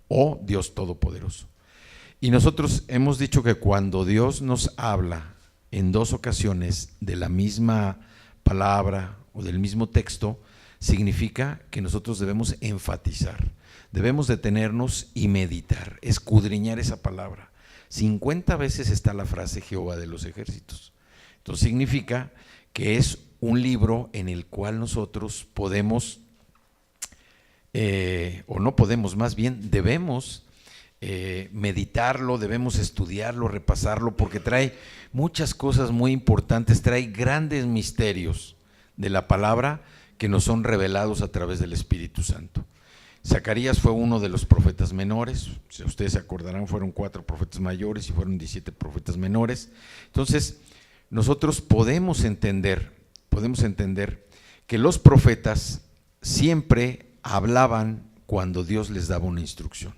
o Dios Todopoderoso. Y nosotros hemos dicho que cuando Dios nos habla en dos ocasiones de la misma palabra o del mismo texto, significa que nosotros debemos enfatizar, debemos detenernos y meditar, escudriñar esa palabra. 50 veces está la frase Jehová de los ejércitos. Entonces significa que es un libro en el cual nosotros podemos, o no podemos, más bien debemos meditarlo, debemos estudiarlo, repasarlo, porque trae muchas cosas muy importantes, trae grandes misterios de la palabra que nos son revelados a través del Espíritu Santo. Zacarías fue uno de los profetas menores, si ustedes se acordarán, fueron 4 profetas mayores y fueron 17 profetas menores. Entonces, nosotros podemos entender que los profetas siempre hablaban cuando Dios les daba una instrucción.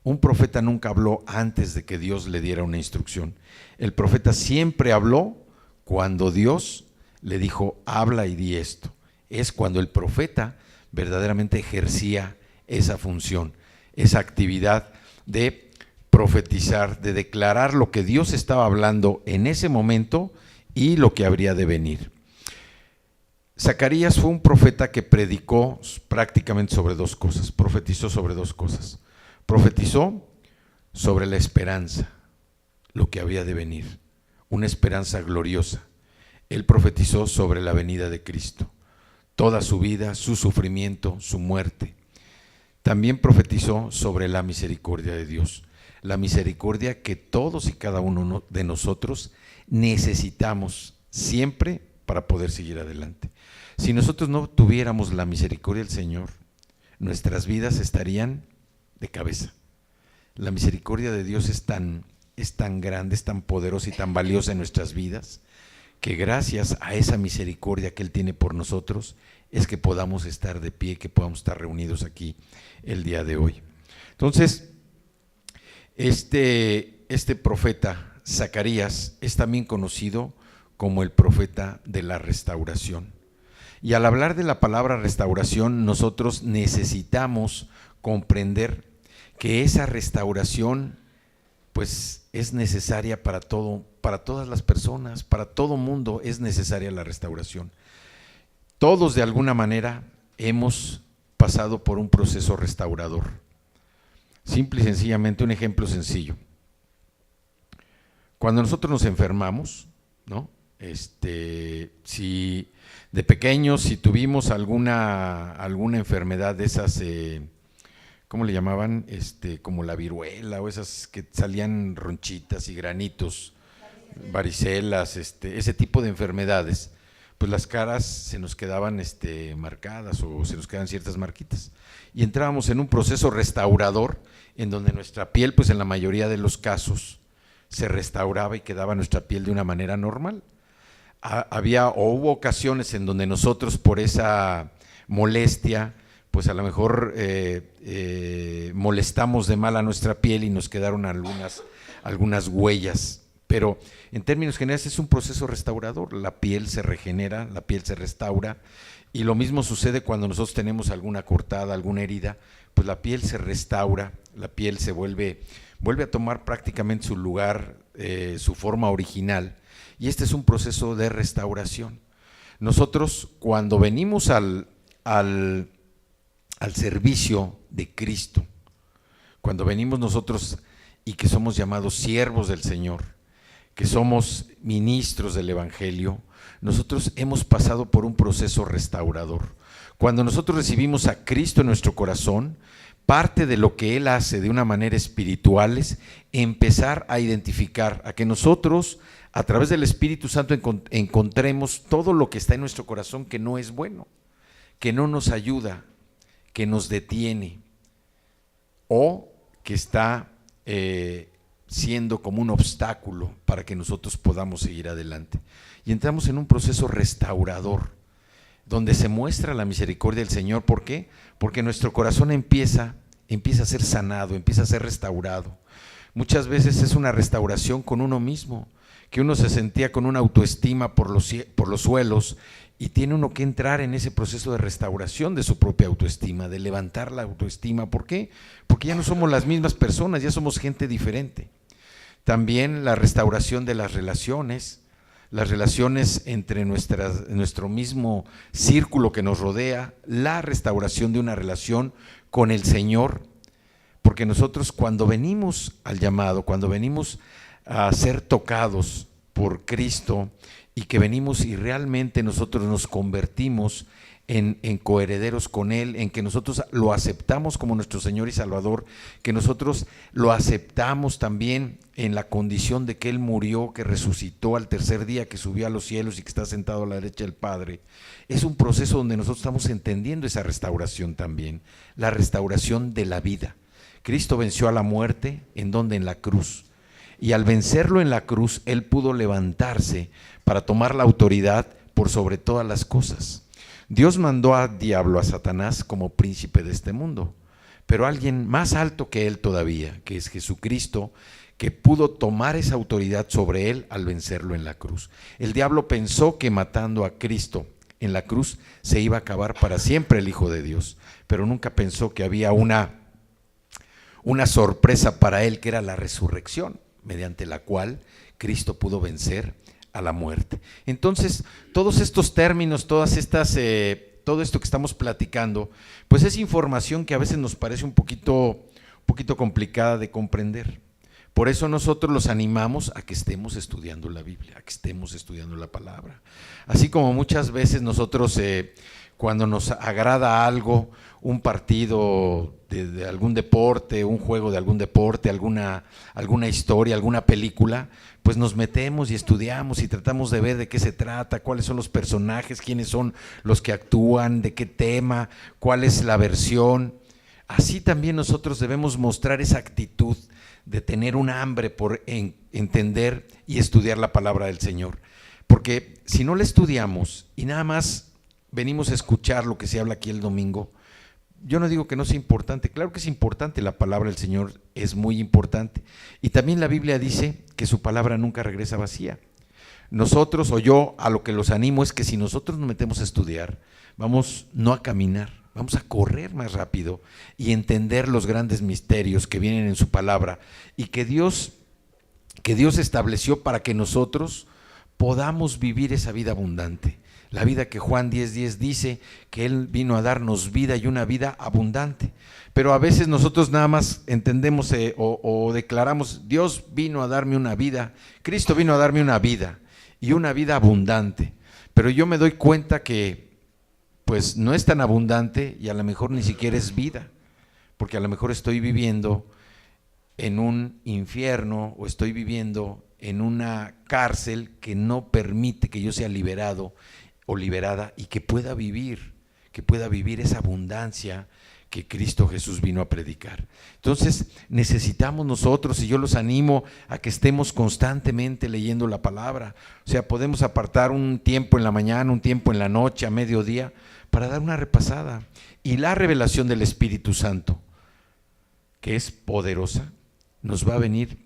Un profeta nunca habló antes de que Dios le diera una instrucción. El profeta siempre habló cuando Dios le dijo, habla y di esto. Es cuando el profeta verdaderamente ejercía esa función, esa actividad de profetizar, de declarar lo que Dios estaba hablando en ese momento y lo que habría de venir. Zacarías fue un profeta que predicó prácticamente sobre dos cosas, profetizó sobre dos cosas. Profetizó sobre la esperanza, lo que había de venir, una esperanza gloriosa. Él profetizó sobre la venida de Cristo, toda su vida, su sufrimiento, su muerte. También profetizó sobre la misericordia de Dios, la misericordia que todos y cada uno de nosotros necesitamos siempre para poder seguir adelante. Si nosotros no tuviéramos la misericordia del Señor, nuestras vidas estarían de cabeza. La misericordia de Dios es tan grande, es tan poderosa y tan valiosa en nuestras vidas, que gracias a esa misericordia que Él tiene por nosotros, es que podamos estar de pie, que podamos estar reunidos aquí el día de hoy. Entonces, este profeta Zacarías es también conocido como el profeta de la restauración. Y al hablar de la palabra restauración, nosotros necesitamos comprender que esa restauración pues es necesaria para todo, para todas las personas, para todo mundo es necesaria la restauración. Todos de alguna manera hemos pasado por un proceso restaurador. Simple y sencillamente, un ejemplo sencillo. Cuando nosotros nos enfermamos, ¿no? Si de pequeños, si tuvimos alguna enfermedad de esas, ¿cómo le llamaban? Como la viruela o esas que salían ronchitas y granitos, varicelas, ese tipo de enfermedades, pues las caras se nos quedaban marcadas o se nos quedan ciertas marquitas. Y entrábamos en un proceso restaurador en donde nuestra piel, pues en la mayoría de los casos, se restauraba y quedaba nuestra piel de una manera normal. Hubo ocasiones en donde nosotros por esa molestia, pues a lo mejor molestamos de mal a nuestra piel y nos quedaron algunas huellas, pero en términos generales es un proceso restaurador. La piel se regenera, la piel se restaura, y lo mismo sucede cuando nosotros tenemos alguna cortada, alguna herida, pues la piel se restaura, la piel se vuelve a tomar prácticamente su lugar, su forma original, y este es un proceso de restauración. Nosotros cuando venimos al servicio de Cristo, cuando venimos nosotros y que somos llamados siervos del Señor, que somos ministros del Evangelio, nosotros hemos pasado por un proceso restaurador. Cuando nosotros recibimos a Cristo en nuestro corazón, parte de lo que Él hace de una manera espiritual es empezar a identificar, a que nosotros a través del Espíritu Santo encontremos todo lo que está en nuestro corazón que no es bueno, que no nos ayuda, que nos detiene o que está siendo como un obstáculo para que nosotros podamos seguir adelante. Y entramos en un proceso restaurador, donde se muestra la misericordia del Señor. ¿Por qué? Porque nuestro corazón empieza a ser sanado, empieza a ser restaurado. Muchas veces es una restauración con uno mismo, que uno se sentía con una autoestima por los suelos Y tiene uno que entrar en ese proceso de restauración de su propia autoestima, de levantar la autoestima. ¿Por qué? Porque ya no somos las mismas personas, ya somos gente diferente. También la restauración de las relaciones entre nuestro mismo círculo que nos rodea, la restauración de una relación con el Señor, porque nosotros cuando venimos al llamado, cuando venimos a ser tocados por Cristo y que venimos y realmente nosotros nos convertimos en coherederos con Él, en que nosotros lo aceptamos como nuestro Señor y Salvador, que nosotros lo aceptamos también en la condición de que Él murió, que resucitó al tercer día, que subió a los cielos y que está sentado a la derecha del Padre. Es un proceso donde nosotros estamos entendiendo esa restauración también, la restauración de la vida. Cristo venció a la muerte, ¿en dónde? En la cruz. Y al vencerlo en la cruz, Él pudo levantarse para tomar la autoridad por sobre todas las cosas. Dios mandó al diablo, a Satanás, como príncipe de este mundo, pero alguien más alto que él todavía, que es Jesucristo, que pudo tomar esa autoridad sobre él al vencerlo en la cruz. El diablo pensó que matando a Cristo en la cruz se iba a acabar para siempre el Hijo de Dios, pero nunca pensó que había una sorpresa para él, que era la resurrección, mediante la cual Cristo pudo vencer a la muerte. Entonces, todos estos términos, todo esto que estamos platicando, pues es información que a veces nos parece un poquito complicada de comprender. Por eso nosotros los animamos a que estemos estudiando la Biblia, a que estemos estudiando la palabra. Así como muchas veces nosotros, cuando nos agrada algo, un partido de algún deporte, un juego de algún deporte, alguna historia, alguna película, pues nos metemos y estudiamos y tratamos de ver de qué se trata, cuáles son los personajes, quiénes son los que actúan, de qué tema, cuál es la versión. Así también nosotros debemos mostrar esa actitud de tener un hambre por entender y estudiar la palabra del Señor. Porque si no la estudiamos y nada más venimos a escuchar lo que se habla aquí el domingo, yo no digo que no sea importante, claro que es importante, la palabra del Señor es muy importante. Y también la Biblia dice que su palabra nunca regresa vacía. Nosotros, o yo, a lo que los animo es que si nosotros nos metemos a estudiar, vamos no a caminar, vamos a correr más rápido y entender los grandes misterios que vienen en su palabra y que Dios estableció para que nosotros podamos vivir esa vida abundante. La vida que Juan 10:10 dice que Él vino a darnos vida y una vida abundante. Pero a veces nosotros nada más entendemos o declaramos, Dios vino a darme una vida, Cristo vino a darme una vida y una vida abundante. Pero yo me doy cuenta que pues no es tan abundante y a lo mejor ni siquiera es vida, porque a lo mejor estoy viviendo en un infierno o estoy viviendo en una cárcel que no permite que yo sea liberado o liberada y que pueda vivir esa abundancia que Cristo Jesús vino a predicar. Entonces necesitamos nosotros, y yo los animo a que estemos constantemente leyendo la palabra. O sea, podemos apartar un tiempo en la mañana, un tiempo en la noche, a mediodía, para dar una repasada. Y la revelación del Espíritu Santo, que es poderosa, nos va a venir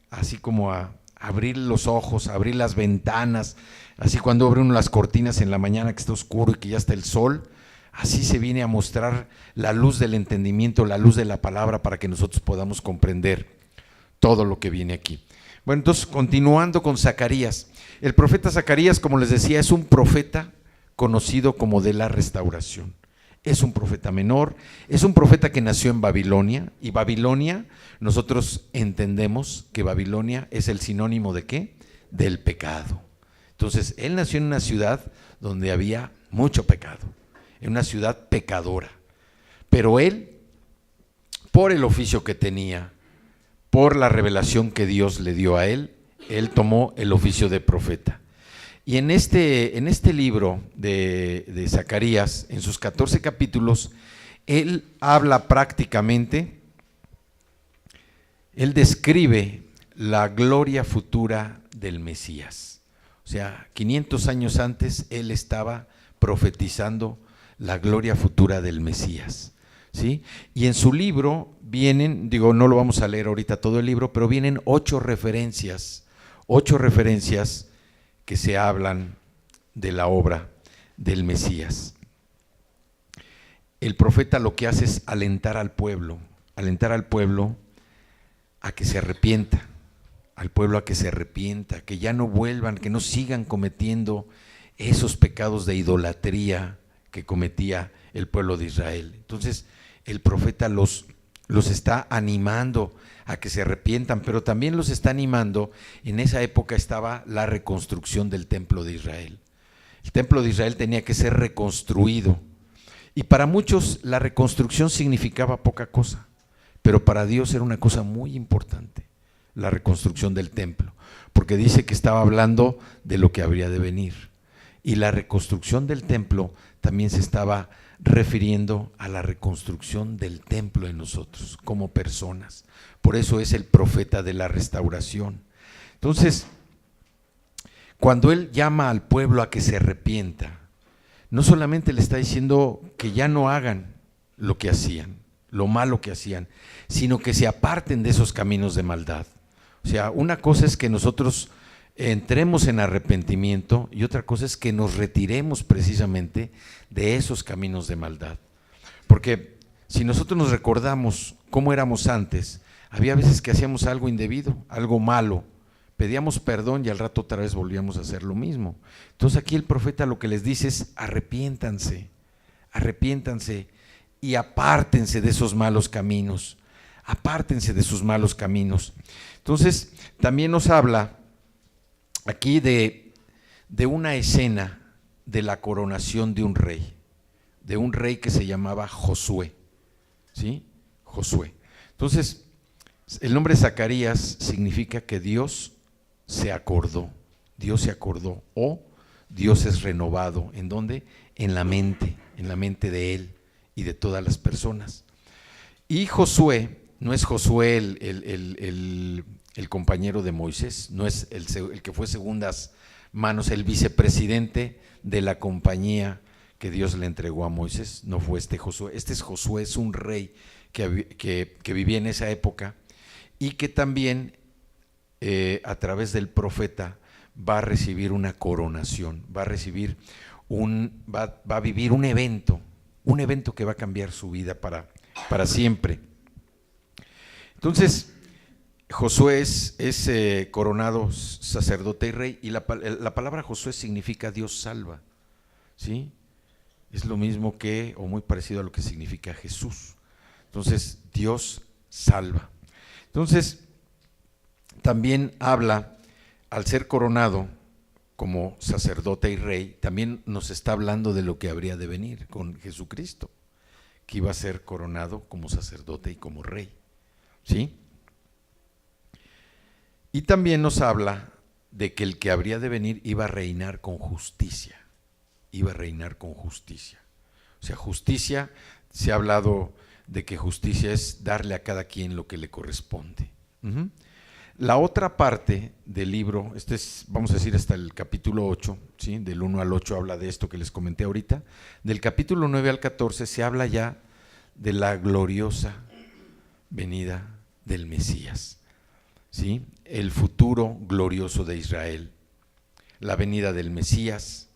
así como a abrir los ojos, a abrir las ventanas, así cuando abre uno las cortinas en la mañana que está oscuro y que ya está el sol, así se viene a mostrar la luz del entendimiento, la luz de la palabra para que nosotros podamos comprender todo lo que viene aquí. Bueno, entonces continuando con Zacarías, el profeta Zacarías, como les decía, es un profeta conocido como de la restauración. Es un profeta menor, es un profeta que nació en Babilonia, y Babilonia, nosotros entendemos que Babilonia es el sinónimo ¿de qué? Del pecado. Entonces, él nació en una ciudad donde había mucho pecado, en una ciudad pecadora, pero él, por el oficio que tenía, por la revelación que Dios le dio a él tomó el oficio de profeta. Y en este libro de Zacarías, en sus 14 capítulos, él habla prácticamente, él describe la gloria futura del Mesías. O sea, 500 años antes, él estaba profetizando la gloria futura del Mesías, ¿sí? Y en su libro vienen, no lo vamos a leer ahorita todo el libro, pero vienen 8 referencias que se hablan de la obra del Mesías. El profeta lo que hace es alentar al pueblo a que se arrepienta, que ya no vuelvan, que no sigan cometiendo esos pecados de idolatría que cometía el pueblo de Israel. Entonces el profeta los está animando a que se arrepientan, pero también los está animando. En esa época estaba la reconstrucción del templo de Israel. El templo de Israel tenía que ser reconstruido, y para muchos la reconstrucción significaba poca cosa, pero para Dios era una cosa muy importante, la reconstrucción del templo, porque dice que estaba hablando de lo que habría de venir, y la reconstrucción del templo también se estaba refiriendo a la reconstrucción del templo en nosotros como personas. Por eso es el profeta de la restauración. Entonces, cuando él llama al pueblo a que se arrepienta, no solamente le está diciendo que ya no hagan lo que hacían, lo malo que hacían, sino que se aparten de esos caminos de maldad. O sea, una cosa es que nosotros entremos en arrepentimiento y otra cosa es que nos retiremos precisamente de esos caminos de maldad. Porque si nosotros nos recordamos cómo éramos antes, había veces que hacíamos algo indebido, algo malo, pedíamos perdón y al rato otra vez volvíamos a hacer lo mismo. Entonces aquí el profeta lo que les dice es: arrepiéntanse y apártense de esos malos caminos, Entonces también nos habla aquí de una escena de la coronación de un rey que se llamaba Josué, ¿sí? Josué. Entonces, el nombre Zacarías significa que Dios se acordó, o Dios es renovado. ¿En dónde? En la mente de él y de todas las personas. Y Josué, no es Josué el compañero de Moisés, no es el que fue segundas manos, el vicepresidente de la compañía que Dios le entregó a Moisés, no fue este Josué. Este es Josué, es un rey que vivía en esa época y que también a través del profeta va a recibir una coronación, va a vivir un evento que va a cambiar su vida para siempre. Entonces, Josué es coronado sacerdote y rey, y la palabra Josué significa Dios salva, ¿sí? Es lo mismo que, o muy parecido a lo que significa Jesús. Entonces, Dios salva. Entonces, también habla, al ser coronado como sacerdote y rey, también nos está hablando de lo que habría de venir con Jesucristo, que iba a ser coronado como sacerdote y como rey, ¿sí? Y también nos habla de que el que habría de venir iba a reinar con justicia, O sea, justicia, se ha hablado de que justicia es darle a cada quien lo que le corresponde. La otra parte del libro, vamos a decir hasta el capítulo 8, ¿sí? Del 1 al 8 habla de esto que les comenté ahorita. Del capítulo 9 al 14 se habla ya de la gloriosa venida del Mesías, ¿sí? El futuro glorioso de Israel, la venida del Mesías,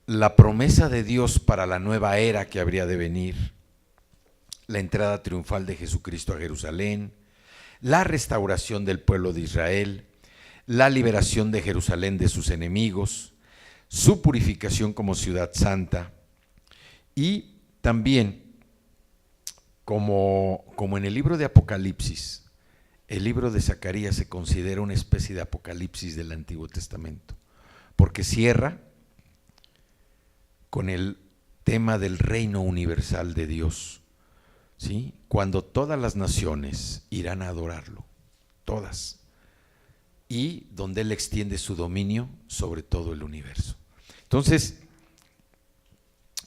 la promesa de Dios para la nueva era que habría de venir, la entrada triunfal de Jesucristo a Jerusalén, la restauración del pueblo de Israel, la liberación de Jerusalén de sus enemigos, su purificación como ciudad santa, y también, como en el libro de Apocalipsis, el libro de Zacarías se considera una especie de Apocalipsis del Antiguo Testamento, porque cierra con el tema del reino universal de Dios, ¿sí? Cuando todas las naciones irán a adorarlo, todas, y donde Él extiende su dominio sobre todo el universo. Entonces,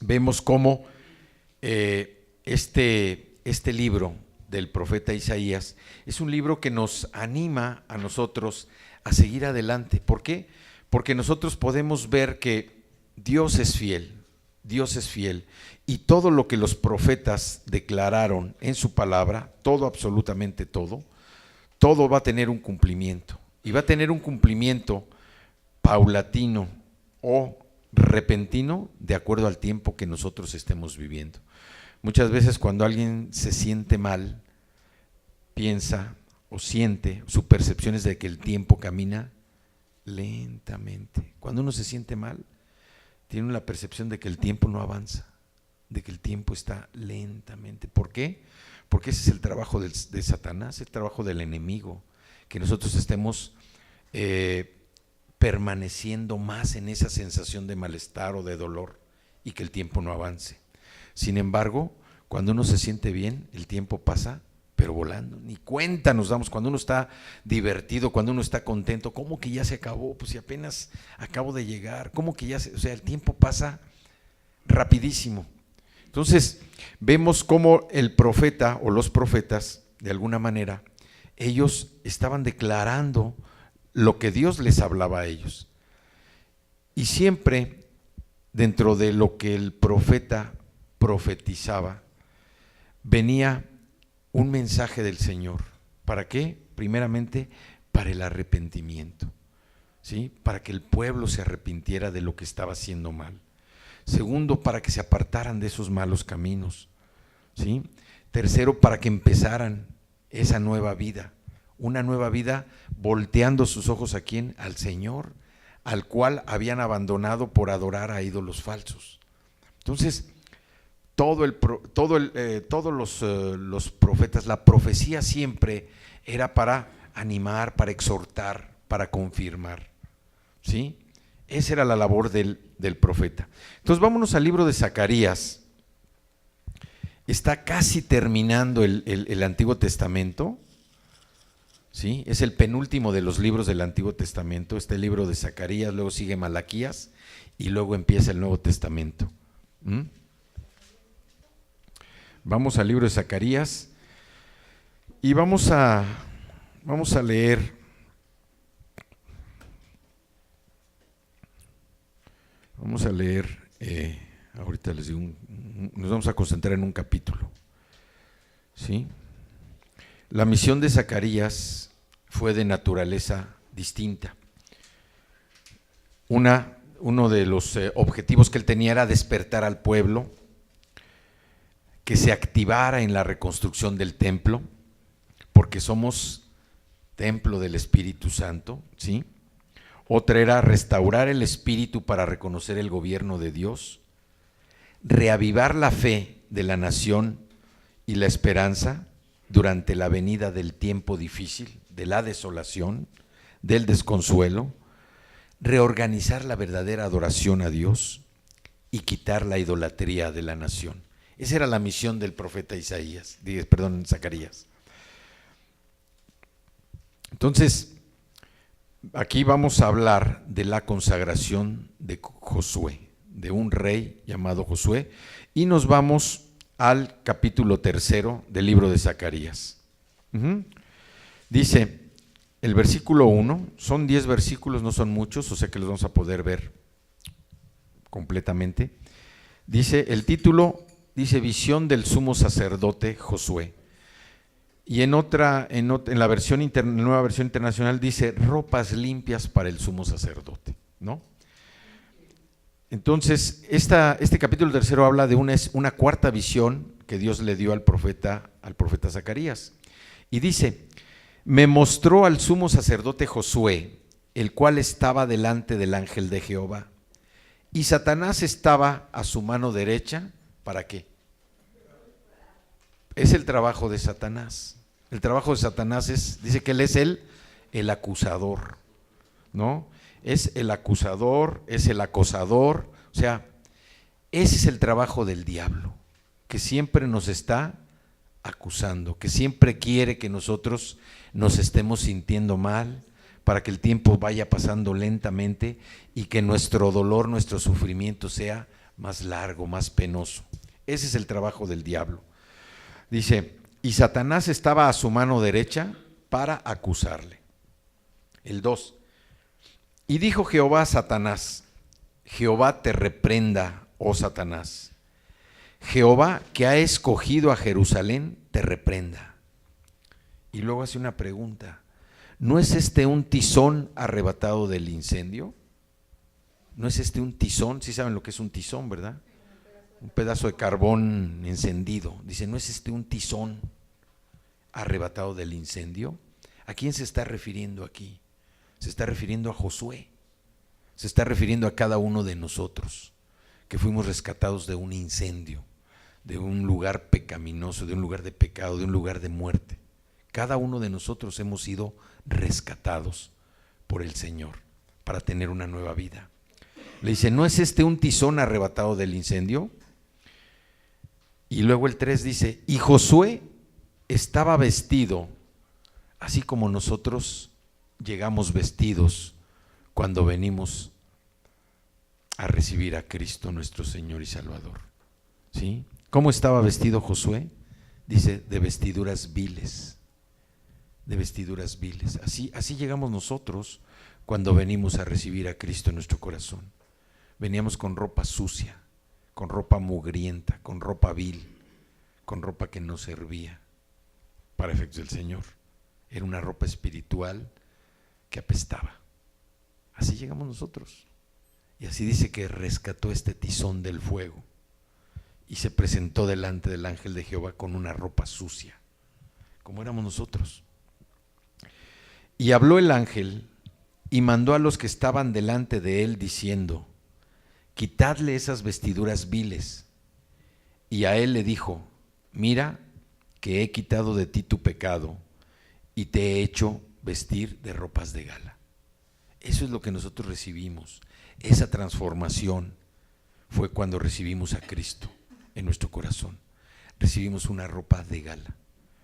vemos cómo este libro del profeta Isaías es un libro que nos anima a nosotros a seguir adelante. ¿Por qué? Porque nosotros podemos ver que Dios es fiel, y todo lo que los profetas declararon en su palabra, todo, absolutamente todo va a tener un cumplimiento, y va a tener un cumplimiento paulatino, o repentino de acuerdo al tiempo que nosotros estemos viviendo. Muchas veces cuando alguien se siente mal, piensa o siente, su percepción es de que el tiempo camina lentamente. Cuando uno se siente mal, tiene la percepción de que el tiempo no avanza, de que el tiempo está lentamente. ¿Por qué? Porque ese es el trabajo de Satanás, el trabajo del enemigo, que nosotros estemos permaneciendo más en esa sensación de malestar o de dolor y que el tiempo no avance. Sin embargo, cuando uno se siente bien, el tiempo pasa, pero volando, ni cuenta nos damos. Cuando uno está divertido, cuando uno está contento, ¿cómo que ya se acabó? Pues si apenas acabo de llegar, ¿cómo que ya o sea, el tiempo pasa rapidísimo. Entonces, vemos cómo el profeta o los profetas, de alguna manera, ellos estaban declarando lo que Dios les hablaba a ellos. Y siempre, dentro de lo que el profeta profetizaba, venía un mensaje del Señor. ¿Para qué? Primeramente, para el arrepentimiento, ¿sí? Para que el pueblo se arrepintiera de lo que estaba haciendo mal. Segundo, para que se apartaran de esos malos caminos, ¿sí? Tercero, para que empezaran esa nueva vida, una nueva vida volteando sus ojos ¿a quién? Al Señor, al cual habían abandonado por adorar a ídolos falsos. Entonces, todos los profetas, la profecía siempre era para animar, para exhortar, para confirmar, ¿sí? Esa era la labor del profeta. Entonces vámonos al libro de Zacarías. Está casi terminando el Antiguo Testamento, ¿sí? Es el penúltimo de los libros del Antiguo Testamento, este libro de Zacarías, luego sigue Malaquías y luego empieza el Nuevo Testamento. Vamos al libro de Zacarías y vamos a leer ahorita les digo, nos vamos a concentrar en un capítulo, ¿sí? La misión de Zacarías fue de naturaleza distinta. Uno de los objetivos que él tenía era despertar al pueblo, que se activara en la reconstrucción del templo, porque somos templo del Espíritu Santo, ¿sí? Otra era restaurar el espíritu para reconocer el gobierno de Dios, reavivar la fe de la nación y la esperanza durante la venida del tiempo difícil, de la desolación, del desconsuelo, reorganizar la verdadera adoración a Dios y quitar la idolatría de la nación. Esa era la misión del profeta Zacarías. Entonces, aquí vamos a hablar de la consagración de Josué, de un rey llamado Josué, y nos vamos al capítulo 3 del libro de Zacarías. Dice el versículo 1, son 10 versículos, no son muchos, o sea que los vamos a poder ver completamente. Dice el título, dice visión del sumo sacerdote Josué. Y en la nueva versión internacional dice ropas limpias para el sumo sacerdote, ¿no? Entonces, este capítulo 3 habla de una cuarta visión que Dios le dio al profeta Zacarías. Y dice, me mostró al sumo sacerdote Josué, el cual estaba delante del ángel de Jehová. Y Satanás estaba a su mano derecha, ¿para qué? Es el trabajo de Satanás. El trabajo de Satanás dice que él es el acusador, ¿no? Es el acusador, es el acosador, o sea, ese es el trabajo del diablo, que siempre nos está acusando, que siempre quiere que nosotros nos estemos sintiendo mal, para que el tiempo vaya pasando lentamente y que nuestro dolor, nuestro sufrimiento sea más largo, más penoso. Ese es el trabajo del diablo. Dice, y Satanás estaba a su mano derecha para acusarle. El 2. Y dijo Jehová a Satanás, Jehová te reprenda, oh Satanás. Jehová que ha escogido a Jerusalén te reprenda. Y luego hace una pregunta, ¿no es este un tizón arrebatado del incendio? ¿No es este un tizón? Sí saben lo que es un tizón, ¿verdad? Un pedazo de carbón encendido. Dice, ¿no es este un tizón arrebatado del incendio? ¿A quién se está refiriendo aquí? Se está refiriendo a Josué. Se está refiriendo a cada uno de nosotros, que fuimos rescatados de un incendio, de un lugar pecaminoso, de un lugar de pecado, de un lugar de muerte. Cada uno de nosotros hemos sido rescatados por el Señor para tener una nueva vida. Le dice, ¿no es este un tizón arrebatado del incendio? Y luego el 3 dice, y Josué estaba vestido, así como nosotros llegamos vestidos cuando venimos a recibir a Cristo nuestro Señor y Salvador. ¿Sí? ¿Cómo estaba vestido Josué? Dice, de vestiduras viles, de vestiduras viles. Así llegamos nosotros cuando venimos a recibir a Cristo en nuestro corazón. Veníamos con ropa sucia, con ropa mugrienta, con ropa vil, con ropa que no servía para efectos del Señor. Era una ropa espiritual que apestaba. Así llegamos nosotros. Y así dice que rescató este tizón del fuego y se presentó delante del ángel de Jehová con una ropa sucia, como éramos nosotros. Y habló el ángel y mandó a los que estaban delante de él diciendo, quitadle esas vestiduras viles. Y a él le dijo, mira que he quitado de ti tu pecado y te he hecho vestir de ropas de gala. Eso es lo que nosotros recibimos. Esa transformación fue cuando recibimos a Cristo en nuestro corazón. Recibimos una ropa de gala,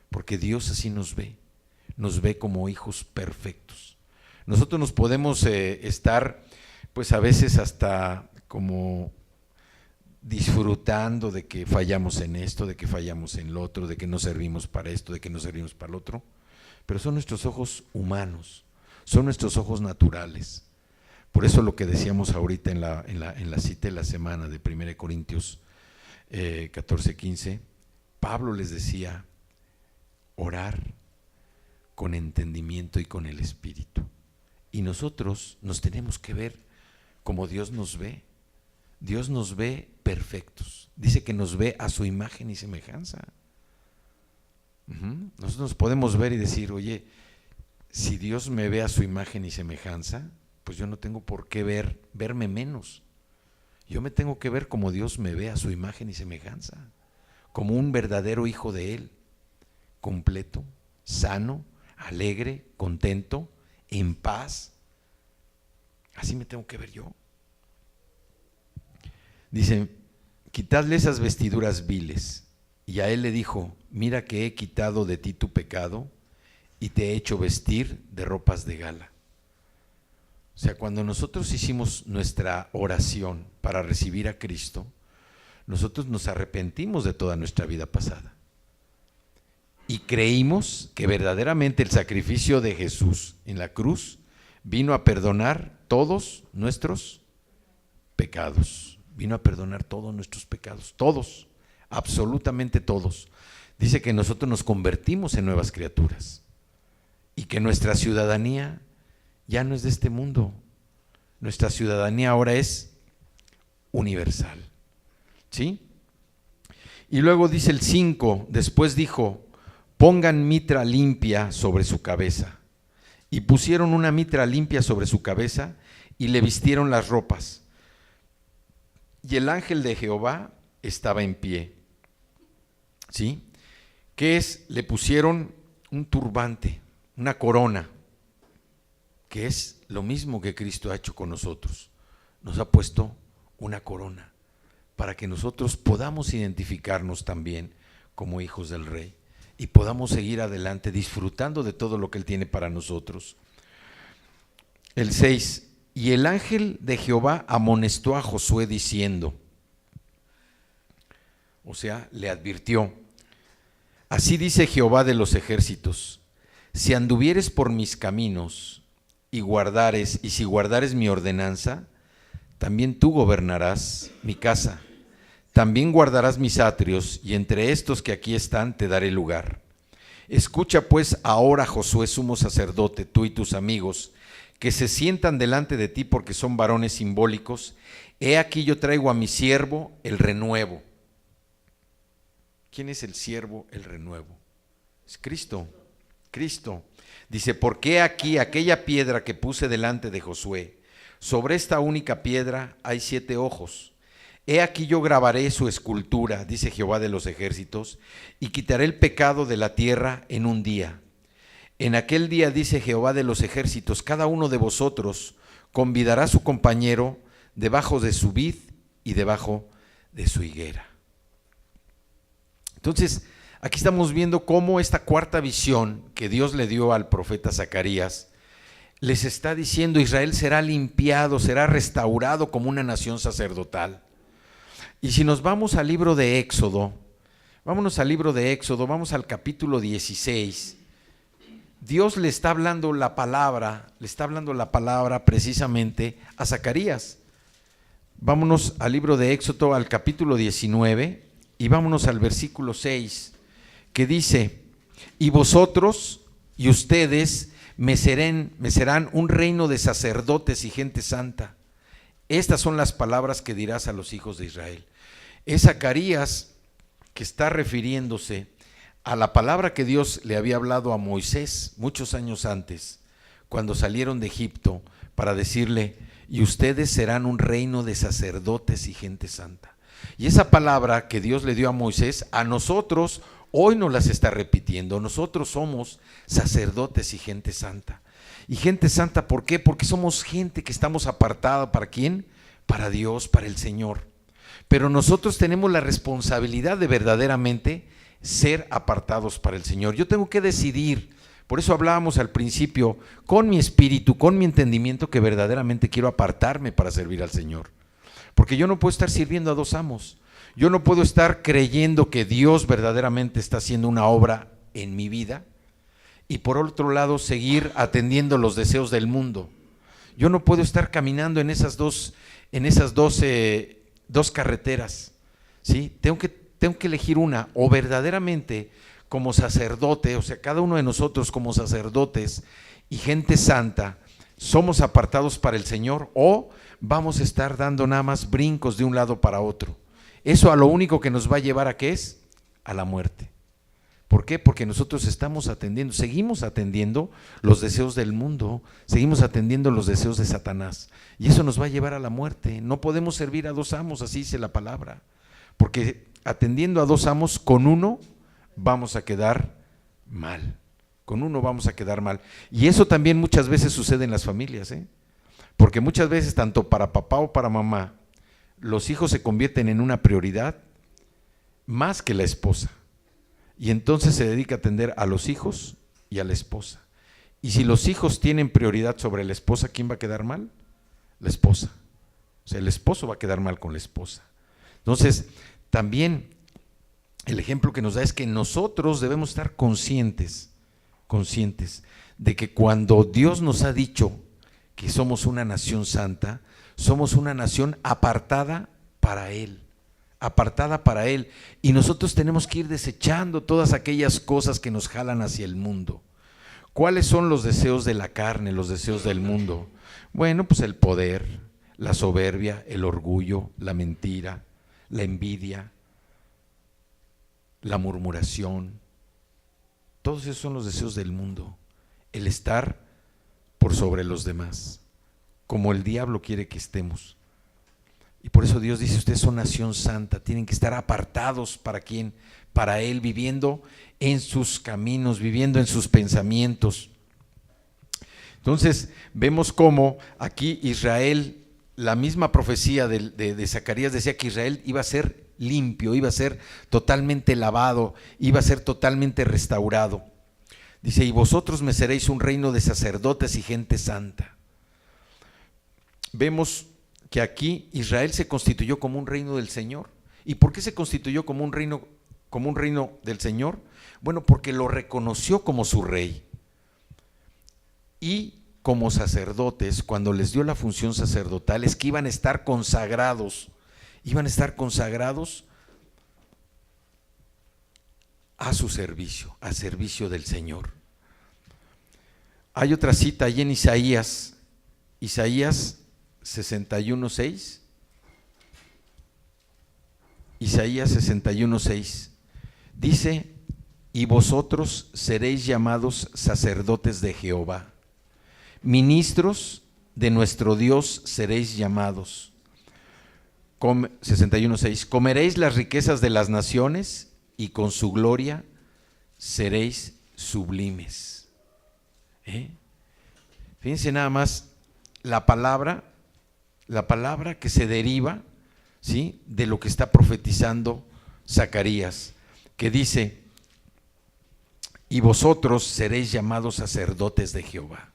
porque Dios así nos ve como hijos perfectos. Nosotros nos podemos estar, pues a veces hasta como disfrutando de que fallamos en esto, de que fallamos en lo otro, de que no servimos para esto, de que no servimos para lo otro, pero son nuestros ojos humanos, son nuestros ojos naturales. Por eso lo que decíamos ahorita en la cita de la semana de 1 Corintios 14:15, Pablo les decía, orar con entendimiento y con el Espíritu. Y nosotros nos tenemos que ver como Dios nos ve. Dios nos ve perfectos. Dice que nos ve a su imagen y semejanza. Nosotros nos podemos ver y decir, oye, si Dios me ve a su imagen y semejanza, pues yo no tengo por qué verme menos. Yo me tengo que ver como Dios me ve a su imagen y semejanza, como un verdadero hijo de Él, completo, sano, alegre, contento, en paz. Así me tengo que ver yo. Dice, quitadle esas vestiduras viles. Y a él le dijo, mira que he quitado de ti tu pecado y te he hecho vestir de ropas de gala. O sea, cuando nosotros hicimos nuestra oración para recibir a Cristo, nosotros nos arrepentimos de toda nuestra vida pasada. Y creímos que verdaderamente el sacrificio de Jesús en la cruz vino a perdonar todos nuestros pecados. Vino a perdonar todos nuestros pecados, todos, absolutamente todos. Dice que nosotros nos convertimos en nuevas criaturas y que nuestra ciudadanía ya no es de este mundo. Nuestra ciudadanía ahora es universal. ¿Sí? Y luego dice el 5, después dijo, pongan mitra limpia sobre su cabeza. Y pusieron una mitra limpia sobre su cabeza y le vistieron las ropas. Y el ángel de Jehová estaba en pie. ¿Sí? ¿Qué es? Le pusieron un turbante, una corona, que es lo mismo que Cristo ha hecho con nosotros. Nos ha puesto una corona para que nosotros podamos identificarnos también como hijos del Rey y podamos seguir adelante disfrutando de todo lo que Él tiene para nosotros. El 6, y el ángel de Jehová amonestó a Josué diciendo, o sea, le advirtió, así dice Jehová de los ejércitos, si anduvieres por mis caminos y si guardares mi ordenanza, también tú gobernarás mi casa, también guardarás mis atrios, y entre estos que aquí están te daré lugar. Escucha pues ahora, Josué, sumo sacerdote, tú y tus amigos, que se sientan delante de ti porque son varones simbólicos. He aquí yo traigo a mi siervo el renuevo. ¿Quién es el siervo, el renuevo? Es Cristo, Cristo. Dice, porque aquí aquella piedra que puse delante de Josué, sobre esta única piedra hay 7 ojos. He aquí yo grabaré su escultura, dice Jehová de los ejércitos, y quitaré el pecado de la tierra en un día. En aquel día, dice Jehová de los ejércitos, cada uno de vosotros convidará a su compañero debajo de su vid y debajo de su higuera. Entonces, aquí estamos viendo cómo esta cuarta visión que Dios le dio al profeta Zacarías les está diciendo: Israel será limpiado, será restaurado como una nación sacerdotal. Y si nos vamos al libro de Éxodo, vamos al capítulo 16. Dios le está hablando la palabra precisamente a Zacarías. Vámonos al libro de Éxodo, al capítulo 19, y vámonos al versículo 6, que dice: y vosotros y ustedes me serán un reino de sacerdotes y gente santa. Estas son las palabras que dirás a los hijos de Israel. Es Zacarías que está refiriéndose a la palabra que Dios le había hablado a Moisés muchos años antes, cuando salieron de Egipto, para decirle: y ustedes serán un reino de sacerdotes y gente santa. Y esa palabra que Dios le dio a Moisés, a nosotros hoy nos las está repitiendo. Nosotros somos sacerdotes y gente santa. Y gente santa, ¿por qué? Porque somos gente que estamos apartada. ¿Para quién? Para Dios, para el Señor. Pero nosotros tenemos la responsabilidad de verdaderamente ser apartados para el Señor. Yo tengo que decidir. Por eso hablábamos al principio, con mi espíritu, con mi entendimiento, que verdaderamente quiero apartarme para servir al Señor. Porque yo no puedo estar sirviendo a 2 amos. Yo no puedo estar creyendo que Dios verdaderamente está haciendo una obra en mi vida y por otro lado seguir atendiendo los deseos del mundo. Yo no puedo estar caminando en esas dos carreteras, ¿sí? Tengo que elegir una, o verdaderamente como sacerdote, o sea, cada uno de nosotros como sacerdotes y gente santa, somos apartados para el Señor, o vamos a estar dando nada más brincos de un lado para otro. Eso a lo único que nos va a llevar a ¿qué es? A la muerte. ¿Por qué? Porque nosotros seguimos atendiendo los deseos del mundo, seguimos atendiendo los deseos de Satanás, y eso nos va a llevar a la muerte. No podemos servir a 2 amos, así dice la palabra, porque atendiendo a 2 amos, con uno vamos a quedar mal, y eso también muchas veces sucede en las familias, porque muchas veces tanto para papá o para mamá, los hijos se convierten en una prioridad más que la esposa, y entonces se dedica a atender a los hijos y a la esposa. Y si los hijos tienen prioridad sobre la esposa, ¿quién va a quedar mal? La esposa. O sea, el esposo va a quedar mal con la esposa. Entonces, también el ejemplo que nos da es que nosotros debemos estar conscientes de que cuando Dios nos ha dicho que somos una nación santa, somos una nación apartada para Él, y nosotros tenemos que ir desechando todas aquellas cosas que nos jalan hacia el mundo. ¿Cuáles son los deseos de la carne, los deseos del mundo? Bueno, pues el poder, la soberbia, el orgullo, la mentira, la envidia, la murmuración. Todos esos son los deseos del mundo, el estar por sobre los demás, como el diablo quiere que estemos. Y por eso Dios dice: ustedes son nación santa, tienen que estar apartados. ¿Para quién? Para Él, viviendo en sus caminos, viviendo en sus pensamientos. Entonces vemos cómo aquí Israel, la misma profecía de Zacarías decía que Israel iba a ser limpio, iba a ser totalmente lavado, iba a ser totalmente restaurado. Dice: y vosotros me seréis un reino de sacerdotes y gente santa. Vemos que aquí Israel se constituyó como un reino del Señor. ¿Y por qué se constituyó como un reino del Señor? Bueno, porque lo reconoció como su rey. Y como sacerdotes, cuando les dio la función sacerdotal, es que iban a estar consagrados a su servicio, a servicio del Señor. Hay otra cita ahí en Isaías Isaías 61:6. Isaías 61:6 dice: y vosotros seréis llamados sacerdotes de Jehová, ministros de nuestro Dios seréis llamados. 61:6, comeréis las riquezas de las naciones y con su gloria seréis sublimes. Fíjense nada más la palabra que se deriva, ¿sí?, de lo que está profetizando Zacarías, que dice: y vosotros seréis llamados sacerdotes de Jehová,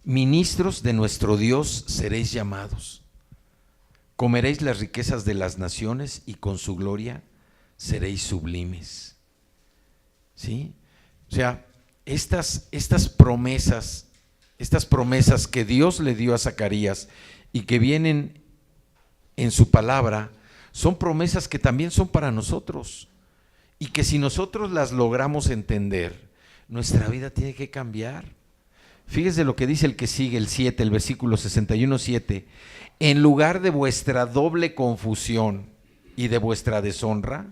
ministros de nuestro Dios seréis llamados, comeréis las riquezas de las naciones y con su gloria seréis sublimes. ¿Sí? O sea, estas promesas que Dios le dio a Zacarías y que vienen en su palabra, son promesas que también son para nosotros, y que si nosotros las logramos entender, nuestra vida tiene que cambiar. Fíjese lo que dice el que sigue, el 7, el versículo 61:7. En lugar de vuestra doble confusión y de vuestra deshonra,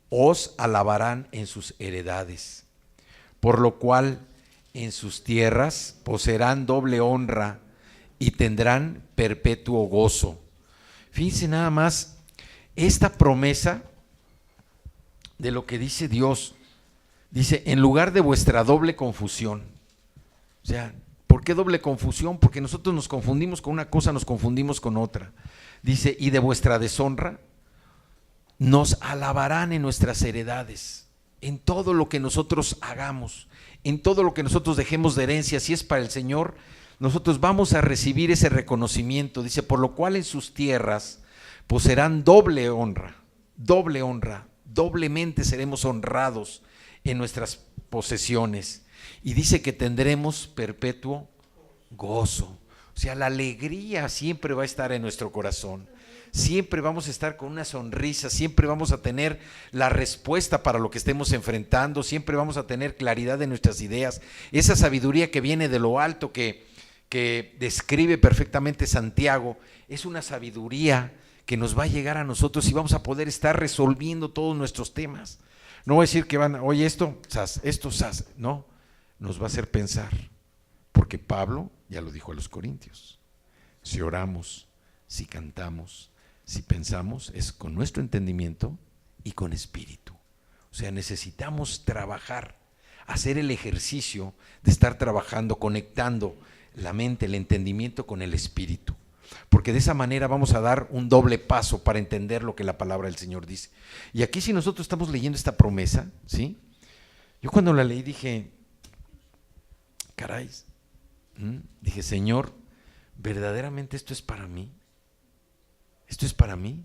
os alabarán en sus heredades, por lo cual en sus tierras poseerán doble honra y tendrán perpetuo gozo. Fíjense nada más esta promesa de lo que dice Dios. Dice: en lugar de vuestra doble confusión. O sea, ¿por qué doble confusión? Porque nosotros nos confundimos con una cosa, nos confundimos con otra. Dice: y de vuestra deshonra, nos alabarán en nuestras heredades, en todo lo que nosotros hagamos, en todo lo que nosotros dejemos de herencia. Si es para el Señor, nosotros vamos a recibir ese reconocimiento. Dice: por lo cual en sus tierras poseerán doble honra, doblemente seremos honrados en nuestras posesiones. Y dice que tendremos perpetuo gozo. O sea, la alegría siempre va a estar en nuestro corazón. Siempre vamos a estar con una sonrisa, siempre vamos a tener la respuesta para lo que estemos enfrentando, siempre vamos a tener claridad de nuestras ideas. Esa sabiduría que viene de lo alto, que describe perfectamente Santiago, es una sabiduría que nos va a llegar a nosotros y vamos a poder estar resolviendo todos nuestros temas. No voy a decir que oye, esto, no, nos va a hacer pensar, porque Pablo ya lo dijo a los corintios: si oramos, si cantamos, si pensamos, es con nuestro entendimiento y con espíritu. O sea, necesitamos trabajar, hacer el ejercicio de estar trabajando, conectando la mente, el entendimiento con el espíritu, porque de esa manera vamos a dar un doble paso para entender lo que la palabra del Señor dice. Y aquí, si nosotros estamos leyendo esta promesa, ¿sí?, yo cuando la leí dije: caray, dije: Señor, ¿verdaderamente esto es para mí? ¿Esto es para mí?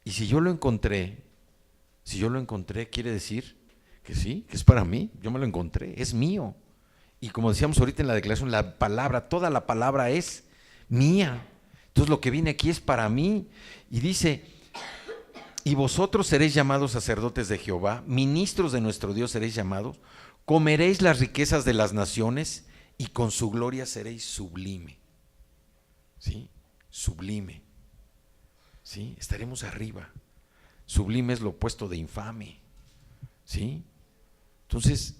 Y si yo lo encontré, quiere decir que sí, que es para mí. Yo me lo encontré, es mío. Y como decíamos ahorita en la declaración, la palabra, toda la palabra es mía. Entonces lo que viene aquí es para mí. Y dice: y vosotros seréis llamados sacerdotes de Jehová, ministros de nuestro Dios seréis llamados, comeréis las riquezas de las naciones y con su gloria seréis sublime. ¿Sí? Sublime. ¿Sí? Estaremos arriba. Sublime es lo opuesto de infame. ¿Sí? Entonces,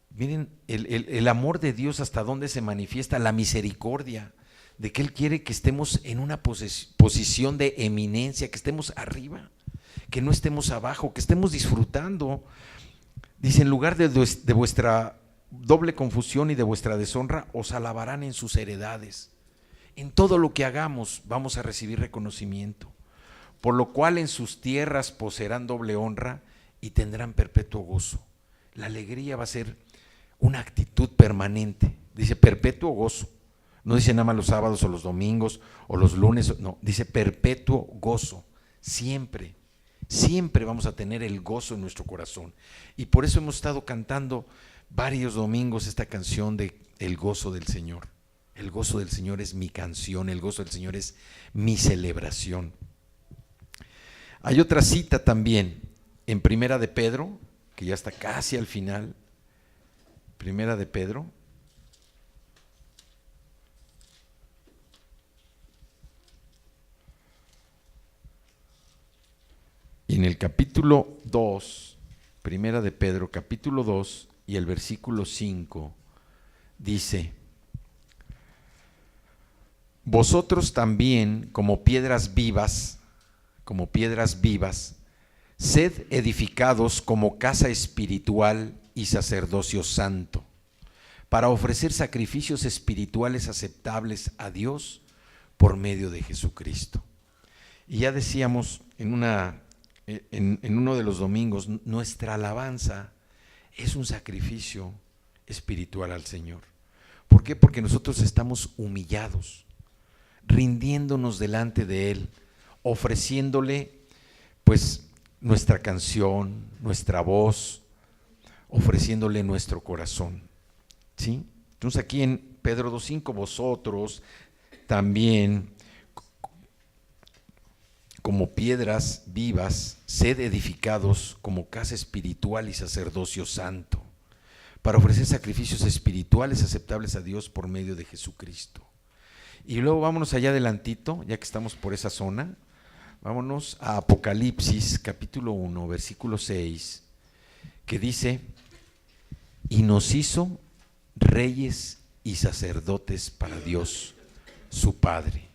miren el amor de Dios, hasta dónde se manifiesta, la misericordia, de que Él quiere que estemos en una posición de eminencia, que estemos arriba, que no estemos abajo, que estemos disfrutando. Dice: en lugar de vuestra doble confusión y de vuestra deshonra, os alabarán en sus heredades. En todo lo que hagamos vamos a recibir reconocimiento. Por lo cual en sus tierras poseerán doble honra y tendrán perpetuo gozo. La alegría va a ser una actitud permanente. Dice perpetuo gozo. No dice nada más los sábados o los domingos o los lunes, no, dice perpetuo gozo. Siempre, siempre vamos a tener el gozo en nuestro corazón. Y por eso hemos estado cantando varios domingos esta canción de El gozo del Señor. El gozo del Señor es mi canción, el gozo del Señor es mi celebración. Hay otra cita también en Primera de Pedro, que ya está casi al final. Primera de Pedro. el capítulo 2, primera de Pedro, capítulo 2 y el versículo 5, dice: vosotros también, como piedras vivas, sed edificados como casa espiritual y sacerdocio santo, para ofrecer sacrificios espirituales aceptables a Dios por medio de Jesucristo. Y ya decíamos en uno de los domingos, nuestra alabanza es un sacrificio espiritual al Señor. ¿Por qué? Porque nosotros estamos humillados, rindiéndonos delante de Él, ofreciéndole pues nuestra canción, nuestra voz, ofreciéndole nuestro corazón, ¿sí? Entonces aquí en Pedro 2:5, vosotros también, como piedras vivas, sed edificados como casa espiritual y sacerdocio santo, para ofrecer sacrificios espirituales aceptables a Dios por medio de Jesucristo. Y luego vámonos allá adelantito, ya que estamos por esa zona, vámonos a Apocalipsis capítulo 1, versículo 6, que dice: y nos hizo reyes y sacerdotes para Dios, su Padre.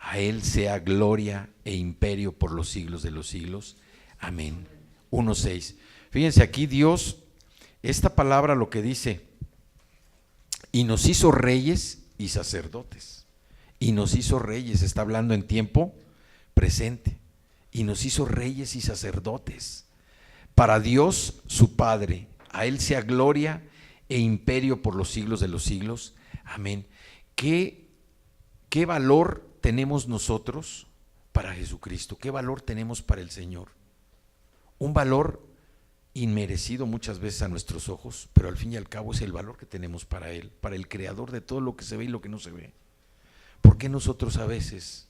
A Él sea gloria e imperio por los siglos de los siglos. Amén. 1:6. Fíjense aquí Dios, esta palabra lo que dice: y nos hizo reyes y sacerdotes. Y nos hizo reyes, está hablando en tiempo presente. Y nos hizo reyes y sacerdotes para Dios su Padre. A Él sea gloria e imperio por los siglos de los siglos. Amén. ¿Qué valor tenemos nosotros para Jesucristo? ¿Qué valor tenemos para el Señor? Un valor inmerecido muchas veces a nuestros ojos, pero al fin y al cabo es el valor que tenemos para Él, para el Creador de todo lo que se ve y lo que no se ve. ¿Por qué nosotros a veces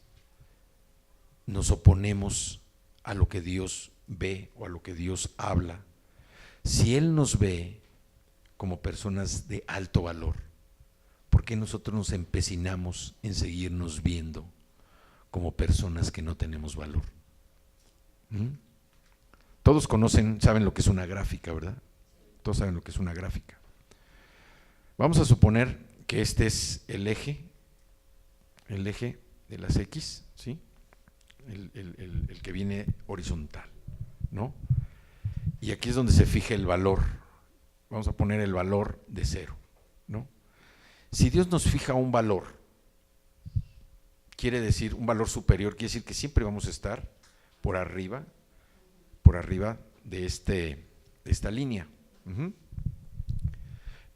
nos oponemos a lo que Dios ve o a lo que Dios habla? Si Él nos ve como personas de alto valor, ¿por qué nosotros nos empecinamos en seguirnos viendo como personas que no tenemos valor? Todos saben lo que es una gráfica, ¿verdad? Todos saben lo que es una gráfica. Vamos a suponer que este es el eje de las X, ¿sí? El que viene horizontal, ¿no? Y aquí es donde se fija el valor. Vamos a poner el valor de 0, ¿no? Si Dios nos fija un valor, quiere decir un valor superior, quiere decir que siempre vamos a estar por arriba de esta línea.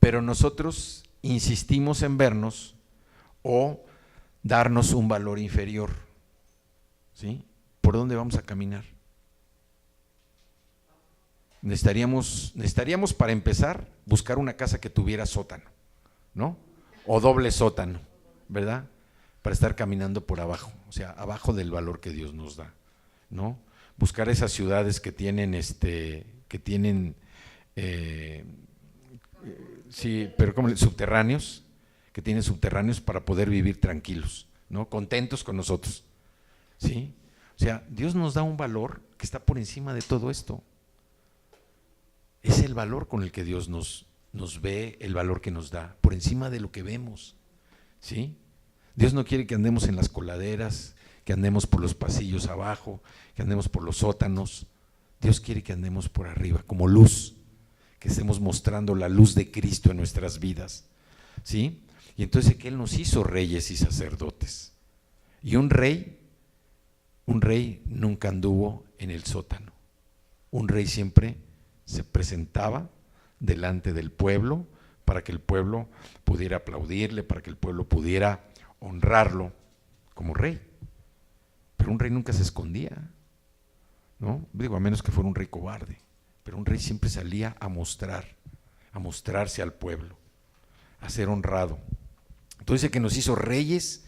Pero nosotros insistimos en vernos o darnos un valor inferior, ¿sí? ¿Por dónde vamos a caminar? Necesitaríamos para empezar buscar una casa que tuviera sótano, ¿no? O doble sótano, ¿verdad? Para estar caminando por abajo, o sea, abajo del valor que Dios nos da, ¿no? Buscar esas ciudades que tienen sí, pero como subterráneos, que tienen subterráneos para poder vivir tranquilos, ¿no? Contentos con nosotros, ¿sí? O sea, Dios nos da un valor que está por encima de todo esto. Es el valor con el que Dios nos ve, el valor que nos da, por encima de lo que vemos, ¿sí? Dios no quiere que andemos en las coladeras, que andemos por los pasillos abajo, que andemos por los sótanos. Dios quiere que andemos por arriba, como luz, que estemos mostrando la luz de Cristo en nuestras vidas, ¿sí? Y entonces que Él nos hizo reyes y sacerdotes. Y un rey nunca anduvo en el sótano. Un rey siempre se presentaba delante del pueblo para que el pueblo pudiera aplaudirle, para que el pueblo pudiera honrarlo como rey. Pero un rey nunca se escondía, ¿no? Digo, a menos que fuera un rey cobarde, pero un rey siempre salía a mostrarse al pueblo, a ser honrado. Entonces dice que nos hizo reyes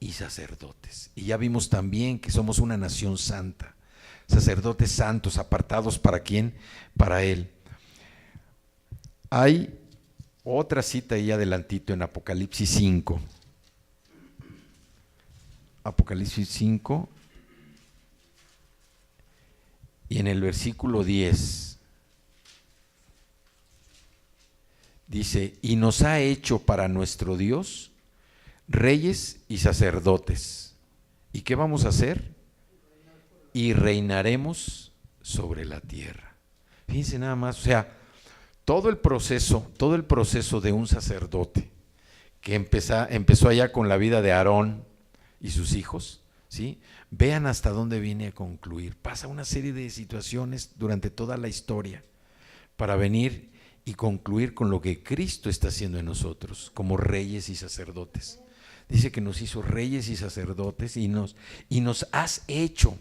y sacerdotes. Y ya vimos también que somos una nación santa, sacerdotes santos, apartados ¿para quién? Para Él. Hay otra cita ahí adelantito en Apocalipsis 5. Apocalipsis 5 Y en el versículo 10 dice, y nos ha hecho para nuestro Dios reyes y sacerdotes. ¿Y qué vamos a hacer? Y reinaremos sobre la tierra. Fíjense nada más, o sea, todo el proceso de un sacerdote que empezó allá con la vida de Aarón y sus hijos, ¿sí? Vean hasta dónde viene a concluir. Pasa una serie de situaciones durante toda la historia para venir y concluir con lo que Cristo está haciendo en nosotros, como reyes y sacerdotes. Dice que nos hizo reyes y sacerdotes y nos has hecho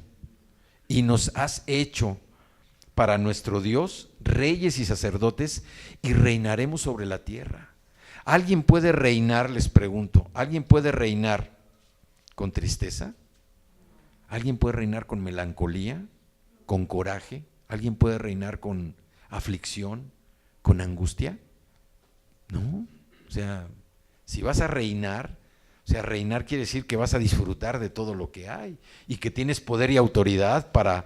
para nuestro Dios reyes y sacerdotes y reinaremos sobre la tierra. ¿Alguien puede reinar, les pregunto, alguien puede reinar con tristeza? ¿Alguien puede reinar con melancolía, con coraje? ¿Alguien puede reinar con aflicción, con angustia? No, o sea, si vas a reinar, o sea, reinar quiere decir que vas a disfrutar de todo lo que hay y que tienes poder y autoridad para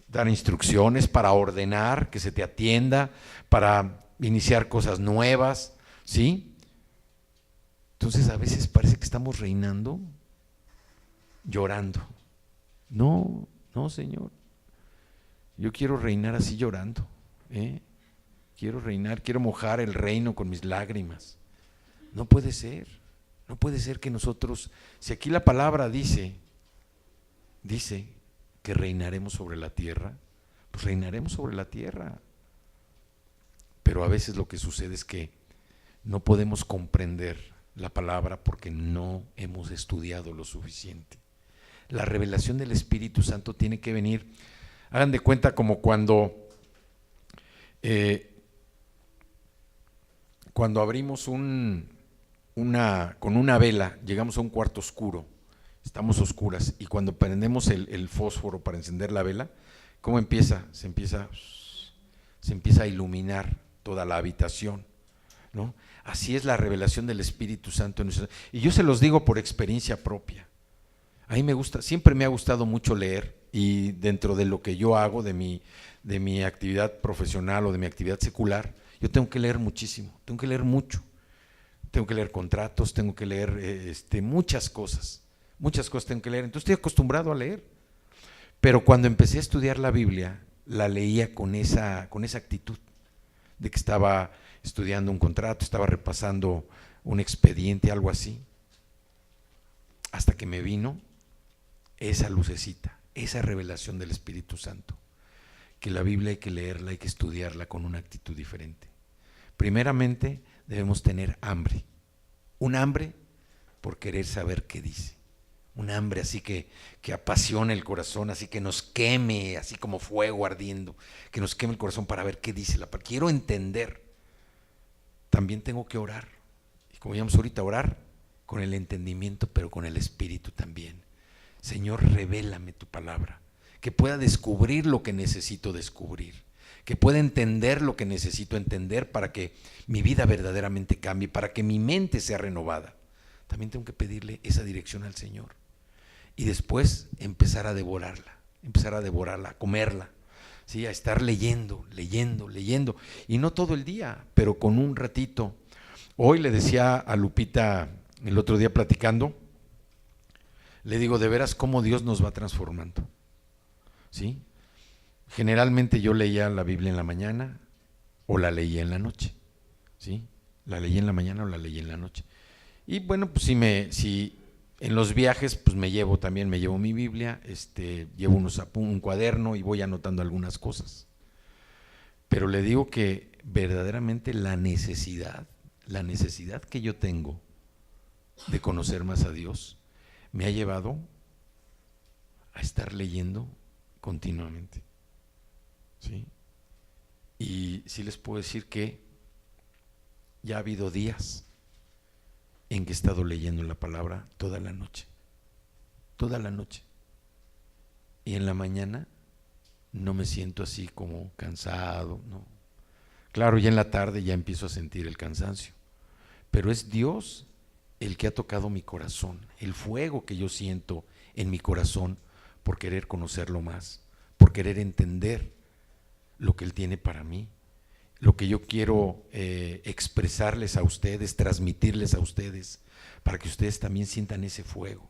dar instrucciones, para ordenar, que se te atienda, para iniciar cosas nuevas, ¿sí? Entonces a veces parece que estamos reinando llorando. No, no, Señor. Yo quiero reinar así llorando, ¿eh? Quiero reinar, quiero mojar el reino con mis lágrimas. No puede ser que nosotros, si aquí la palabra dice que reinaremos sobre la tierra, pues reinaremos sobre la tierra. Pero a veces lo que sucede es que no podemos comprender la palabra porque no hemos estudiado lo suficiente. La revelación del Espíritu Santo tiene que venir, hagan de cuenta como cuando abrimos con una vela, llegamos a un cuarto oscuro, estamos oscuras, y cuando prendemos el fósforo para encender la vela, ¿cómo empieza? Se empieza a iluminar toda la habitación, ¿no? Así es la revelación del Espíritu Santo en nosotros. Y yo se los digo por experiencia propia. A mí siempre me ha gustado mucho leer, y dentro de lo que yo hago, de mi actividad profesional o de mi actividad secular, yo tengo que leer muchísimo, tengo que leer mucho. Tengo que leer contratos, tengo que leer muchas cosas tengo que leer. Entonces estoy acostumbrado a leer. Pero cuando empecé a estudiar la Biblia, la leía con esa actitud de que estaba estudiando un contrato, estaba repasando un expediente, algo así, hasta que me vino esa lucecita, esa revelación del Espíritu Santo, que la Biblia hay que leerla, hay que estudiarla con una actitud diferente. Primeramente debemos tener hambre, un hambre por querer saber qué dice, un hambre así que apasione el corazón, así que nos queme, así como fuego ardiendo, que nos queme el corazón para ver qué dice la palabra. Quiero entender. También tengo que orar, y como llamamos ahorita, orar con el entendimiento, pero con el Espíritu también. Señor, revélame tu palabra, que pueda descubrir lo que necesito descubrir, que pueda entender lo que necesito entender para que mi vida verdaderamente cambie, para que mi mente sea renovada. También tengo que pedirle esa dirección al Señor. Y después empezar a devorarla, a comerla, ¿sí? A estar leyendo, y no todo el día, pero con un ratito. Hoy le decía a Lupita, el otro día platicando, le digo, de veras cómo Dios nos va transformando, ¿sí? Generalmente yo leía la Biblia en la mañana o la leía en la noche, ¿sí? La leía en la mañana o la leía en la noche. Y bueno, pues si en los viajes, pues me llevo mi Biblia, llevo un cuaderno y voy anotando algunas cosas. Pero le digo que verdaderamente la necesidad que yo tengo de conocer más a Dios me ha llevado a estar leyendo continuamente, ¿sí? Y sí les puedo decir que ya ha habido días en que he estado leyendo la palabra toda la noche, y en la mañana no me siento así como cansado, no. Claro, ya en la tarde ya empiezo a sentir el cansancio, pero es Dios el que ha tocado mi corazón, el fuego que yo siento en mi corazón por querer conocerlo más, por querer entender lo que Él tiene para mí, lo que yo quiero expresarles a ustedes, transmitirles a ustedes, para que ustedes también sientan ese fuego,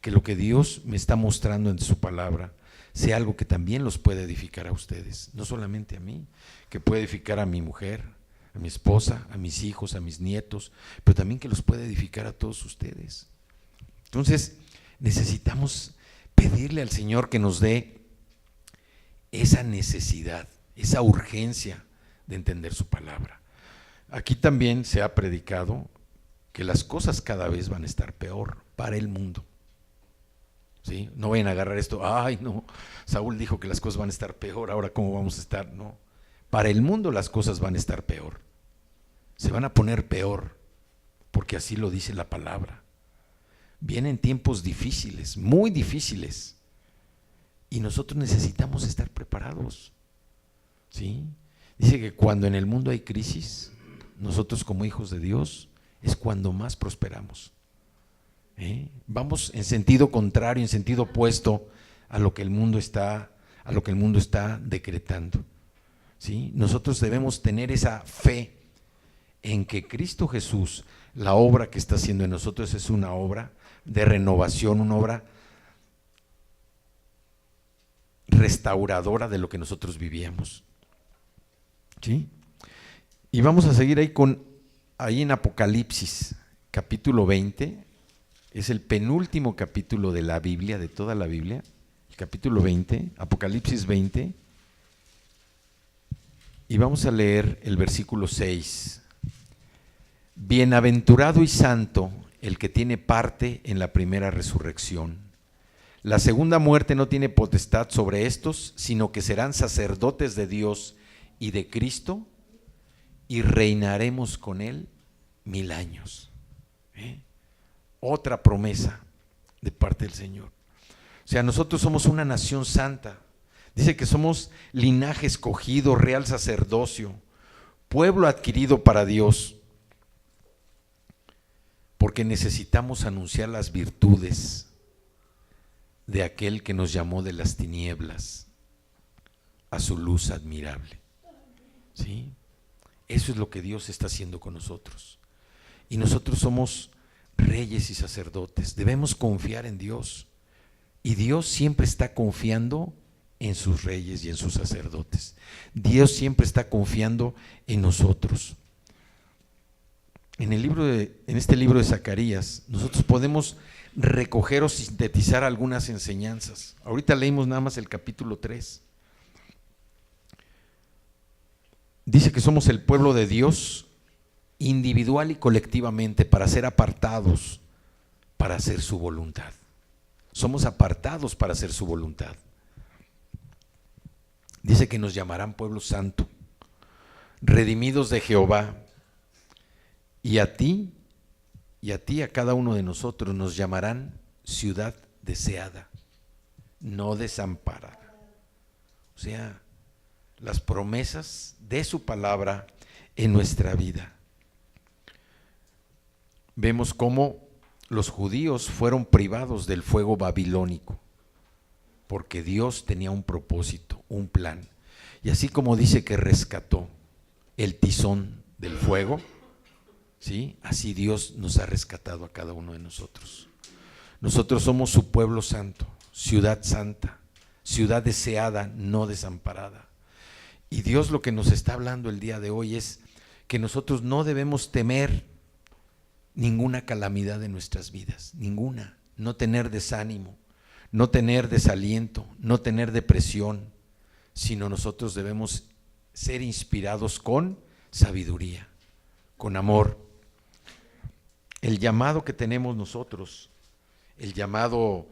que lo que Dios me está mostrando en su palabra sea algo que también los puede edificar a ustedes, no solamente a mí, que puede edificar a mi mujer, a mi esposa, a mis hijos, a mis nietos, pero también que los puede edificar a todos ustedes. Entonces, necesitamos pedirle al Señor que nos dé esa necesidad, esa urgencia de entender su palabra. Aquí también se ha predicado que las cosas cada vez van a estar peor para el mundo. ¿Sí? No vayan a agarrar esto, ay no, Saúl dijo que las cosas van a estar peor, ahora cómo vamos a estar, no. Para el mundo las cosas van a estar peor, se van a poner peor, porque así lo dice la palabra. Vienen tiempos difíciles, muy difíciles, y nosotros necesitamos estar preparados. ¿Sí? Dice que cuando en el mundo hay crisis, nosotros como hijos de Dios es cuando más prosperamos. Vamos en sentido contrario, en sentido opuesto a lo que el mundo está decretando. ¿Sí? Nosotros debemos tener esa fe en que Cristo Jesús, la obra que está haciendo en nosotros es una obra de renovación, una obra restauradora de lo que nosotros vivíamos. ¿Sí? Y vamos a seguir ahí en Apocalipsis, capítulo 20, es el penúltimo capítulo de la Biblia, de toda la Biblia, el capítulo 20, Apocalipsis 20, y vamos a leer el versículo 6. Bienaventurado y santo el que tiene parte en la primera resurrección. La segunda muerte no tiene potestad sobre estos, sino que serán sacerdotes de Dios y de Cristo, y reinaremos con Él 1000 años. Otra promesa de parte del Señor. O sea, nosotros somos una nación santa. Dice que somos linaje escogido, real sacerdocio, pueblo adquirido para Dios, porque necesitamos anunciar las virtudes de aquel que nos llamó de las tinieblas a su luz admirable. ¿Sí? Eso es lo que Dios está haciendo con nosotros. Y nosotros somos reyes y sacerdotes. Debemos confiar en Dios. Y Dios siempre está confiando en sus reyes y en sus sacerdotes. Dios siempre está confiando en nosotros. En este libro de Zacarías, nosotros podemos recoger o sintetizar algunas enseñanzas. Ahorita leímos nada más el capítulo 3. Dice que somos el pueblo de Dios, individual y colectivamente, para ser apartados para hacer su voluntad. Somos apartados para hacer su voluntad. Dice que nos llamarán pueblo santo, redimidos de Jehová, y a ti, a cada uno de nosotros, nos llamarán ciudad deseada, no desamparada. O sea, las promesas de su palabra en nuestra vida. Vemos cómo los judíos fueron privados del fuego babilónico, porque Dios tenía un propósito, un plan. Y así como dice que rescató el tizón del fuego, ¿sí? Así Dios nos ha rescatado a cada uno de nosotros. Nosotros somos su pueblo santo, ciudad santa, ciudad deseada, no desamparada. Y Dios lo que nos está hablando el día de hoy es que nosotros no debemos temer ninguna calamidad en nuestras vidas, ninguna, no tener desánimo, no tener desaliento, no tener depresión, sino nosotros debemos ser inspirados con sabiduría, con amor. El llamado que tenemos nosotros, el llamado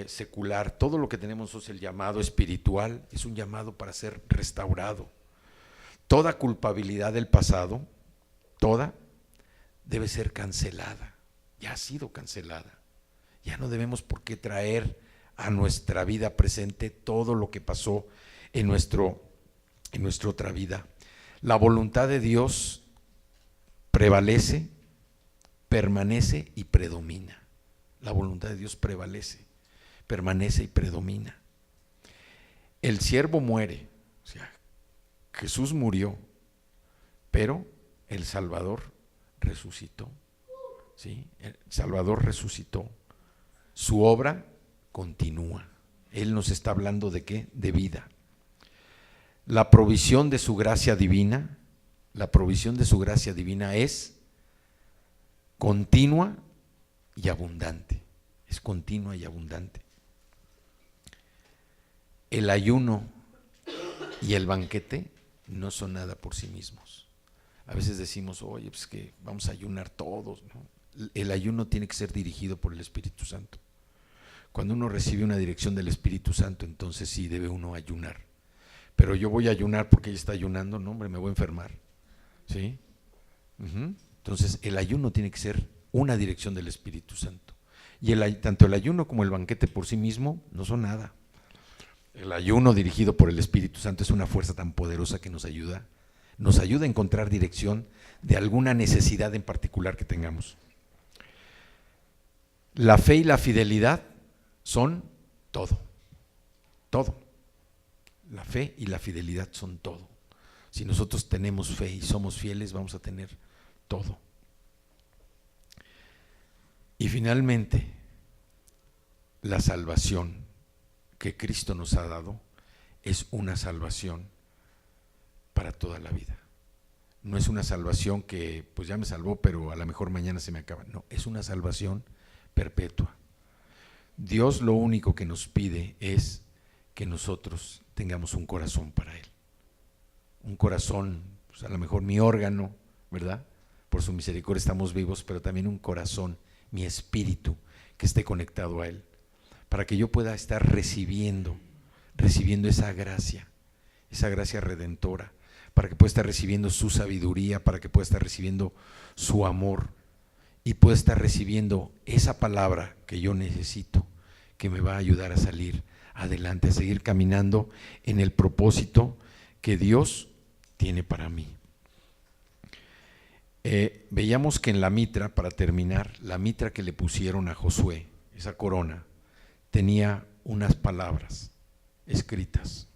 secular, todo lo que tenemos es el llamado espiritual, es un llamado para ser restaurado. Toda culpabilidad del pasado, toda, debe ser cancelada, ya ha sido cancelada. Ya no debemos por qué traer a nuestra vida presente todo lo que pasó en nuestra otra vida. La voluntad de Dios prevalece, permanece y predomina. La voluntad de Dios prevalece, permanece y predomina. El siervo muere, o sea, Jesús murió, pero el Salvador resucitó. ¿Sí? El Salvador resucitó. Su obra continúa. Él nos está hablando de qué? De vida. La provisión de su gracia divina, es continua y abundante. Es continua y abundante. El ayuno y el banquete no son nada por sí mismos. A veces decimos, oye, pues que vamos a ayunar todos, ¿no? El ayuno tiene que ser dirigido por el Espíritu Santo. Cuando uno recibe una dirección del Espíritu Santo, entonces sí debe uno ayunar. Pero yo voy a ayunar porque ella está ayunando, no, hombre, me voy a enfermar. ¿Sí? Entonces el ayuno tiene que ser una dirección del Espíritu Santo. Y tanto el ayuno como el banquete por sí mismo no son nada. El ayuno dirigido por el Espíritu Santo es una fuerza tan poderosa que nos ayuda a encontrar dirección de alguna necesidad en particular que tengamos. La fe y la fidelidad son todo. La fe y la fidelidad son todo. Si nosotros tenemos fe y somos fieles, vamos a tener todo. Y finalmente, la salvación que Cristo nos ha dado es una salvación para toda la vida. No es una salvación que pues ya me salvó, pero a lo mejor mañana se me acaba. No, es una salvación perpetua. Dios lo único que nos pide es que nosotros tengamos un corazón para Él. Un corazón, pues a lo mejor mi órgano, ¿verdad? Por su misericordia estamos vivos, pero también un corazón, mi espíritu, que esté conectado a Él, para que yo pueda estar recibiendo esa gracia redentora, para que pueda estar recibiendo su sabiduría, para que pueda estar recibiendo su amor y pueda estar recibiendo esa palabra que yo necesito, que me va a ayudar a salir adelante, a seguir caminando en el propósito que Dios tiene para mí. Veíamos que en la mitra, para terminar, la mitra que le pusieron a Josué, esa corona, tenía unas palabras escritas.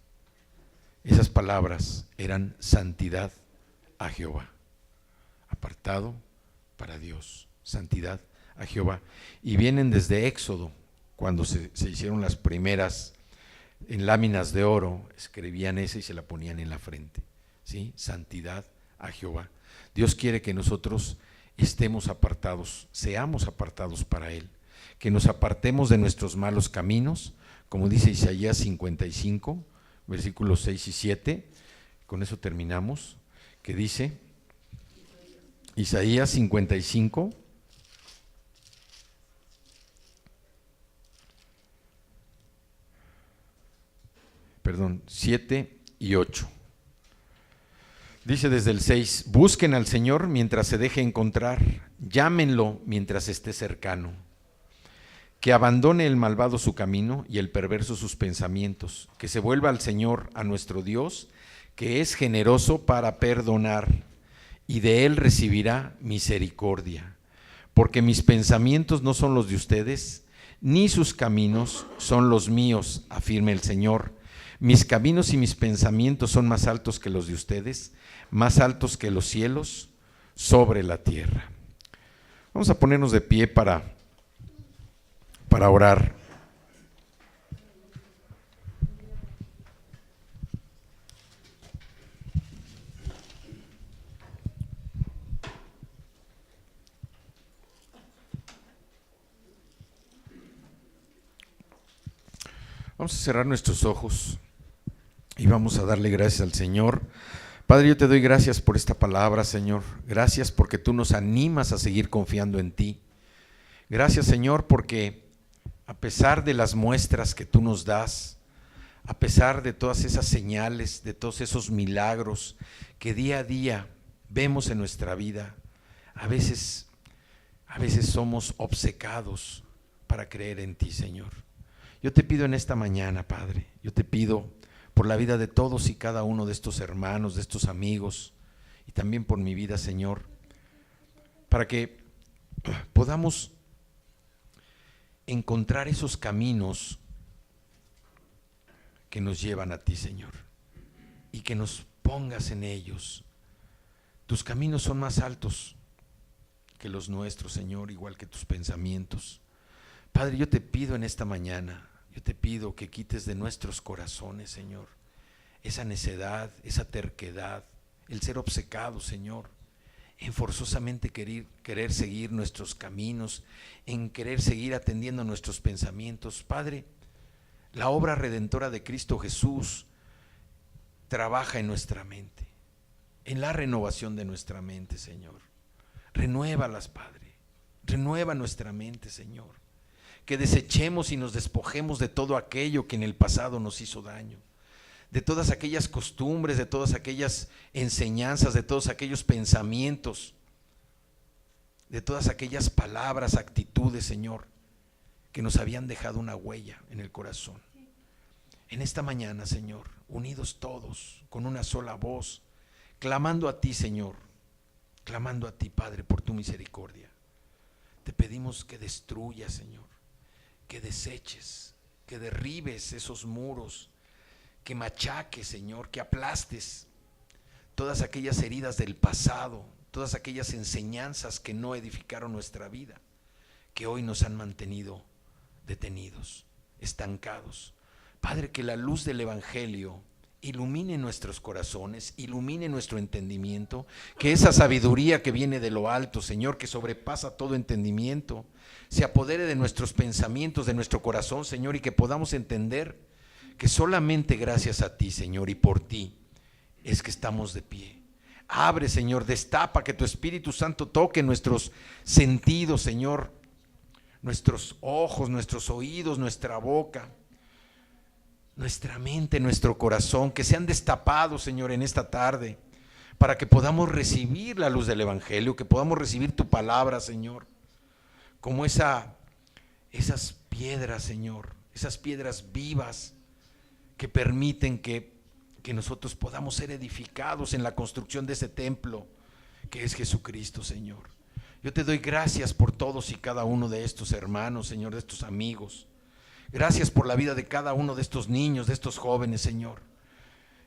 Esas palabras eran santidad a Jehová, apartado para Dios, santidad a Jehová. Y vienen desde Éxodo, cuando se hicieron las primeras en láminas de oro, escribían esa y se la ponían en la frente. ¿Sí? Santidad a Jehová. Dios quiere que nosotros estemos apartados, seamos apartados para Él, que nos apartemos de nuestros malos caminos, como dice Isaías 55, versículos 6 y 7, con eso terminamos, que dice, Isaías 55, perdón, 7 y 8. Dice desde el 6, busquen al Señor mientras se deje encontrar, llámenlo mientras esté cercano. Que abandone el malvado su camino y el perverso sus pensamientos, que se vuelva al Señor, a nuestro Dios, que es generoso para perdonar, y de Él recibirá misericordia. Porque mis pensamientos no son los de ustedes, ni sus caminos son los míos, afirma el Señor. Mis caminos y mis pensamientos son más altos que los de ustedes, más altos que los cielos sobre la tierra. Vamos a ponernos de pie para orar. Vamos a cerrar nuestros ojos y vamos a darle gracias al Señor. Padre, yo te doy gracias por esta palabra, Señor. Gracias porque tú nos animas a seguir confiando en ti. Gracias, Señor, porque a pesar de las muestras que tú nos das, a pesar de todas esas señales, de todos esos milagros que día a día vemos en nuestra vida, a veces somos obcecados para creer en ti, Señor. Yo te pido en esta mañana, Padre, yo te pido por la vida de todos y cada uno de estos hermanos, de estos amigos, y también por mi vida, Señor, para que podamos encontrar esos caminos que nos llevan a ti, Señor, y que nos pongas en ellos. Tus caminos son más altos que los nuestros, Señor, igual que tus pensamientos. Padre, yo te pido en esta mañana, yo te pido que quites de nuestros corazones, Señor, esa necedad, esa terquedad, el ser obcecado, Señor, en forzosamente querer seguir nuestros caminos, en querer seguir atendiendo nuestros pensamientos. Padre, la obra redentora de Cristo Jesús trabaja en nuestra mente, en la renovación de nuestra mente, Señor. Renuévalas, Padre, renueva nuestra mente, Señor. Que desechemos y nos despojemos de todo aquello que en el pasado nos hizo daño, de todas aquellas costumbres, de todas aquellas enseñanzas, de todos aquellos pensamientos, de todas aquellas palabras, actitudes, Señor, que nos habían dejado una huella en el corazón. En esta mañana, Señor, unidos todos, con una sola voz, clamando a ti, Señor, clamando a ti, Padre, por tu misericordia. Te pedimos que destruyas, Señor, que deseches, que derribes esos muros, que machaques, Señor, que aplastes todas aquellas heridas del pasado, todas aquellas enseñanzas que no edificaron nuestra vida, que hoy nos han mantenido detenidos, estancados. Padre, que la luz del Evangelio ilumine nuestros corazones, ilumine nuestro entendimiento, que esa sabiduría que viene de lo alto, Señor, que sobrepasa todo entendimiento, se apodere de nuestros pensamientos, de nuestro corazón, Señor, y que podamos entender que solamente gracias a ti, Señor, y por ti es que estamos de pie. Abre, Señor, destapa, que tu Espíritu Santo toque nuestros sentidos, Señor, nuestros ojos, nuestros oídos, nuestra boca, nuestra mente, nuestro corazón, que sean destapados, Señor, en esta tarde, para que podamos recibir la luz del Evangelio, que podamos recibir tu palabra, Señor, como esas piedras, Señor, esas piedras vivas que permiten que nosotros podamos ser edificados en la construcción de ese templo que es Jesucristo, Señor. Yo te doy gracias por todos y cada uno de estos hermanos, Señor, de estos amigos. Gracias por la vida de cada uno de estos niños, de estos jóvenes, Señor,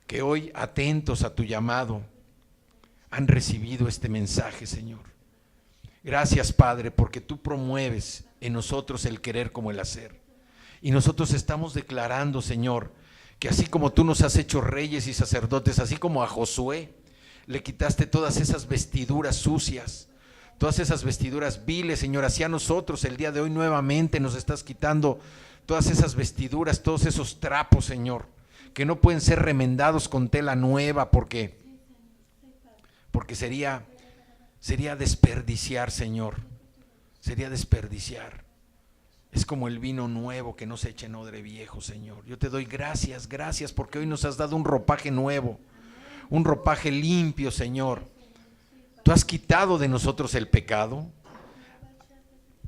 que hoy, atentos a tu llamado, han recibido este mensaje, Señor. Gracias, Padre, porque tú promueves en nosotros el querer como el hacer. Y nosotros estamos declarando, Señor, que así como tú nos has hecho reyes y sacerdotes, así como a Josué le quitaste todas esas vestiduras sucias, todas esas vestiduras viles, Señor, hacia nosotros el día de hoy nuevamente nos estás quitando todas esas vestiduras, todos esos trapos, Señor, que no pueden ser remendados con tela nueva porque sería desperdiciar, Señor, sería desperdiciar. Es como el vino nuevo que no se echa en odre viejo, Señor. Yo te doy gracias porque hoy nos has dado un ropaje nuevo, un ropaje limpio, Señor. Tú has quitado de nosotros el pecado.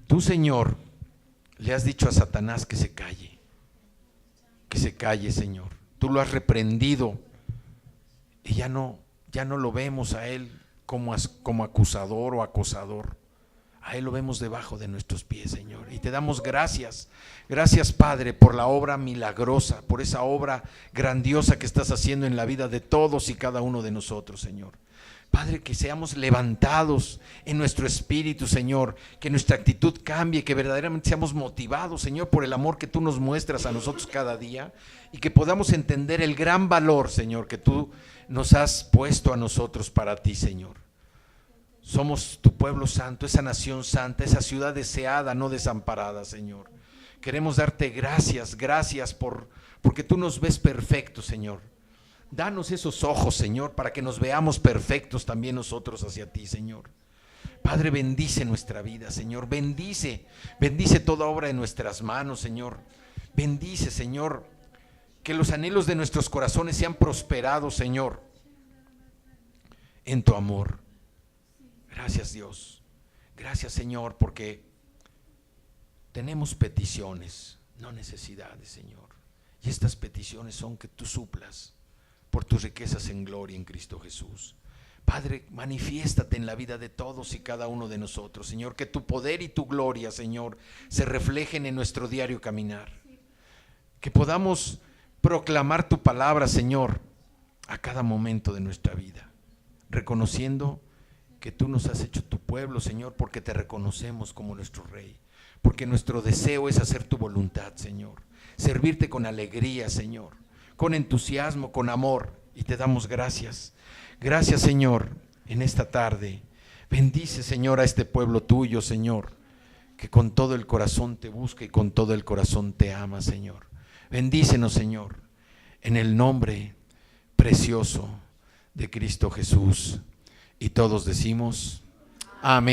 Tú, Señor, le has dicho a Satanás que se calle, Señor. Tú lo has reprendido y ya no lo vemos a él como acusador o acosador. A él lo vemos debajo de nuestros pies, Señor, y te damos gracias. Gracias, Padre, por la obra milagrosa, por esa obra grandiosa que estás haciendo en la vida de todos y cada uno de nosotros, Señor. Padre, que seamos levantados en nuestro espíritu, Señor, que nuestra actitud cambie, que verdaderamente seamos motivados, Señor, por el amor que tú nos muestras a nosotros cada día, y que podamos entender el gran valor, Señor, que tú nos has puesto a nosotros para ti, Señor. Somos tu pueblo santo, esa nación santa, esa ciudad deseada, no desamparada, Señor. Queremos darte gracias porque tú nos ves perfectos, Señor. Danos esos ojos, Señor, para que nos veamos perfectos también nosotros hacia ti, Señor. Padre, bendice nuestra vida, Señor. Bendice toda obra de nuestras manos, Señor. Bendice, Señor, que los anhelos de nuestros corazones sean prosperados, Señor, en tu amor. Gracias, Dios. Gracias, Señor, porque tenemos peticiones, no necesidades, Señor. Y estas peticiones son que tú suplas por tus riquezas en gloria en Cristo Jesús. Padre, manifiéstate en la vida de todos y cada uno de nosotros, Señor, que tu poder y tu gloria, Señor, se reflejen en nuestro diario caminar. Que podamos proclamar tu palabra, Señor, a cada momento de nuestra vida, reconociendo que tú nos has hecho tu pueblo, Señor, porque te reconocemos como nuestro Rey, porque nuestro deseo es hacer tu voluntad, Señor, servirte con alegría, Señor, con entusiasmo, con amor, y te damos gracias. Gracias, Señor, en esta tarde. Bendice, Señor, a este pueblo tuyo, Señor, que con todo el corazón te busca y con todo el corazón te ama, Señor. Bendícenos, Señor, en el nombre precioso de Cristo Jesús. Y todos decimos, amén.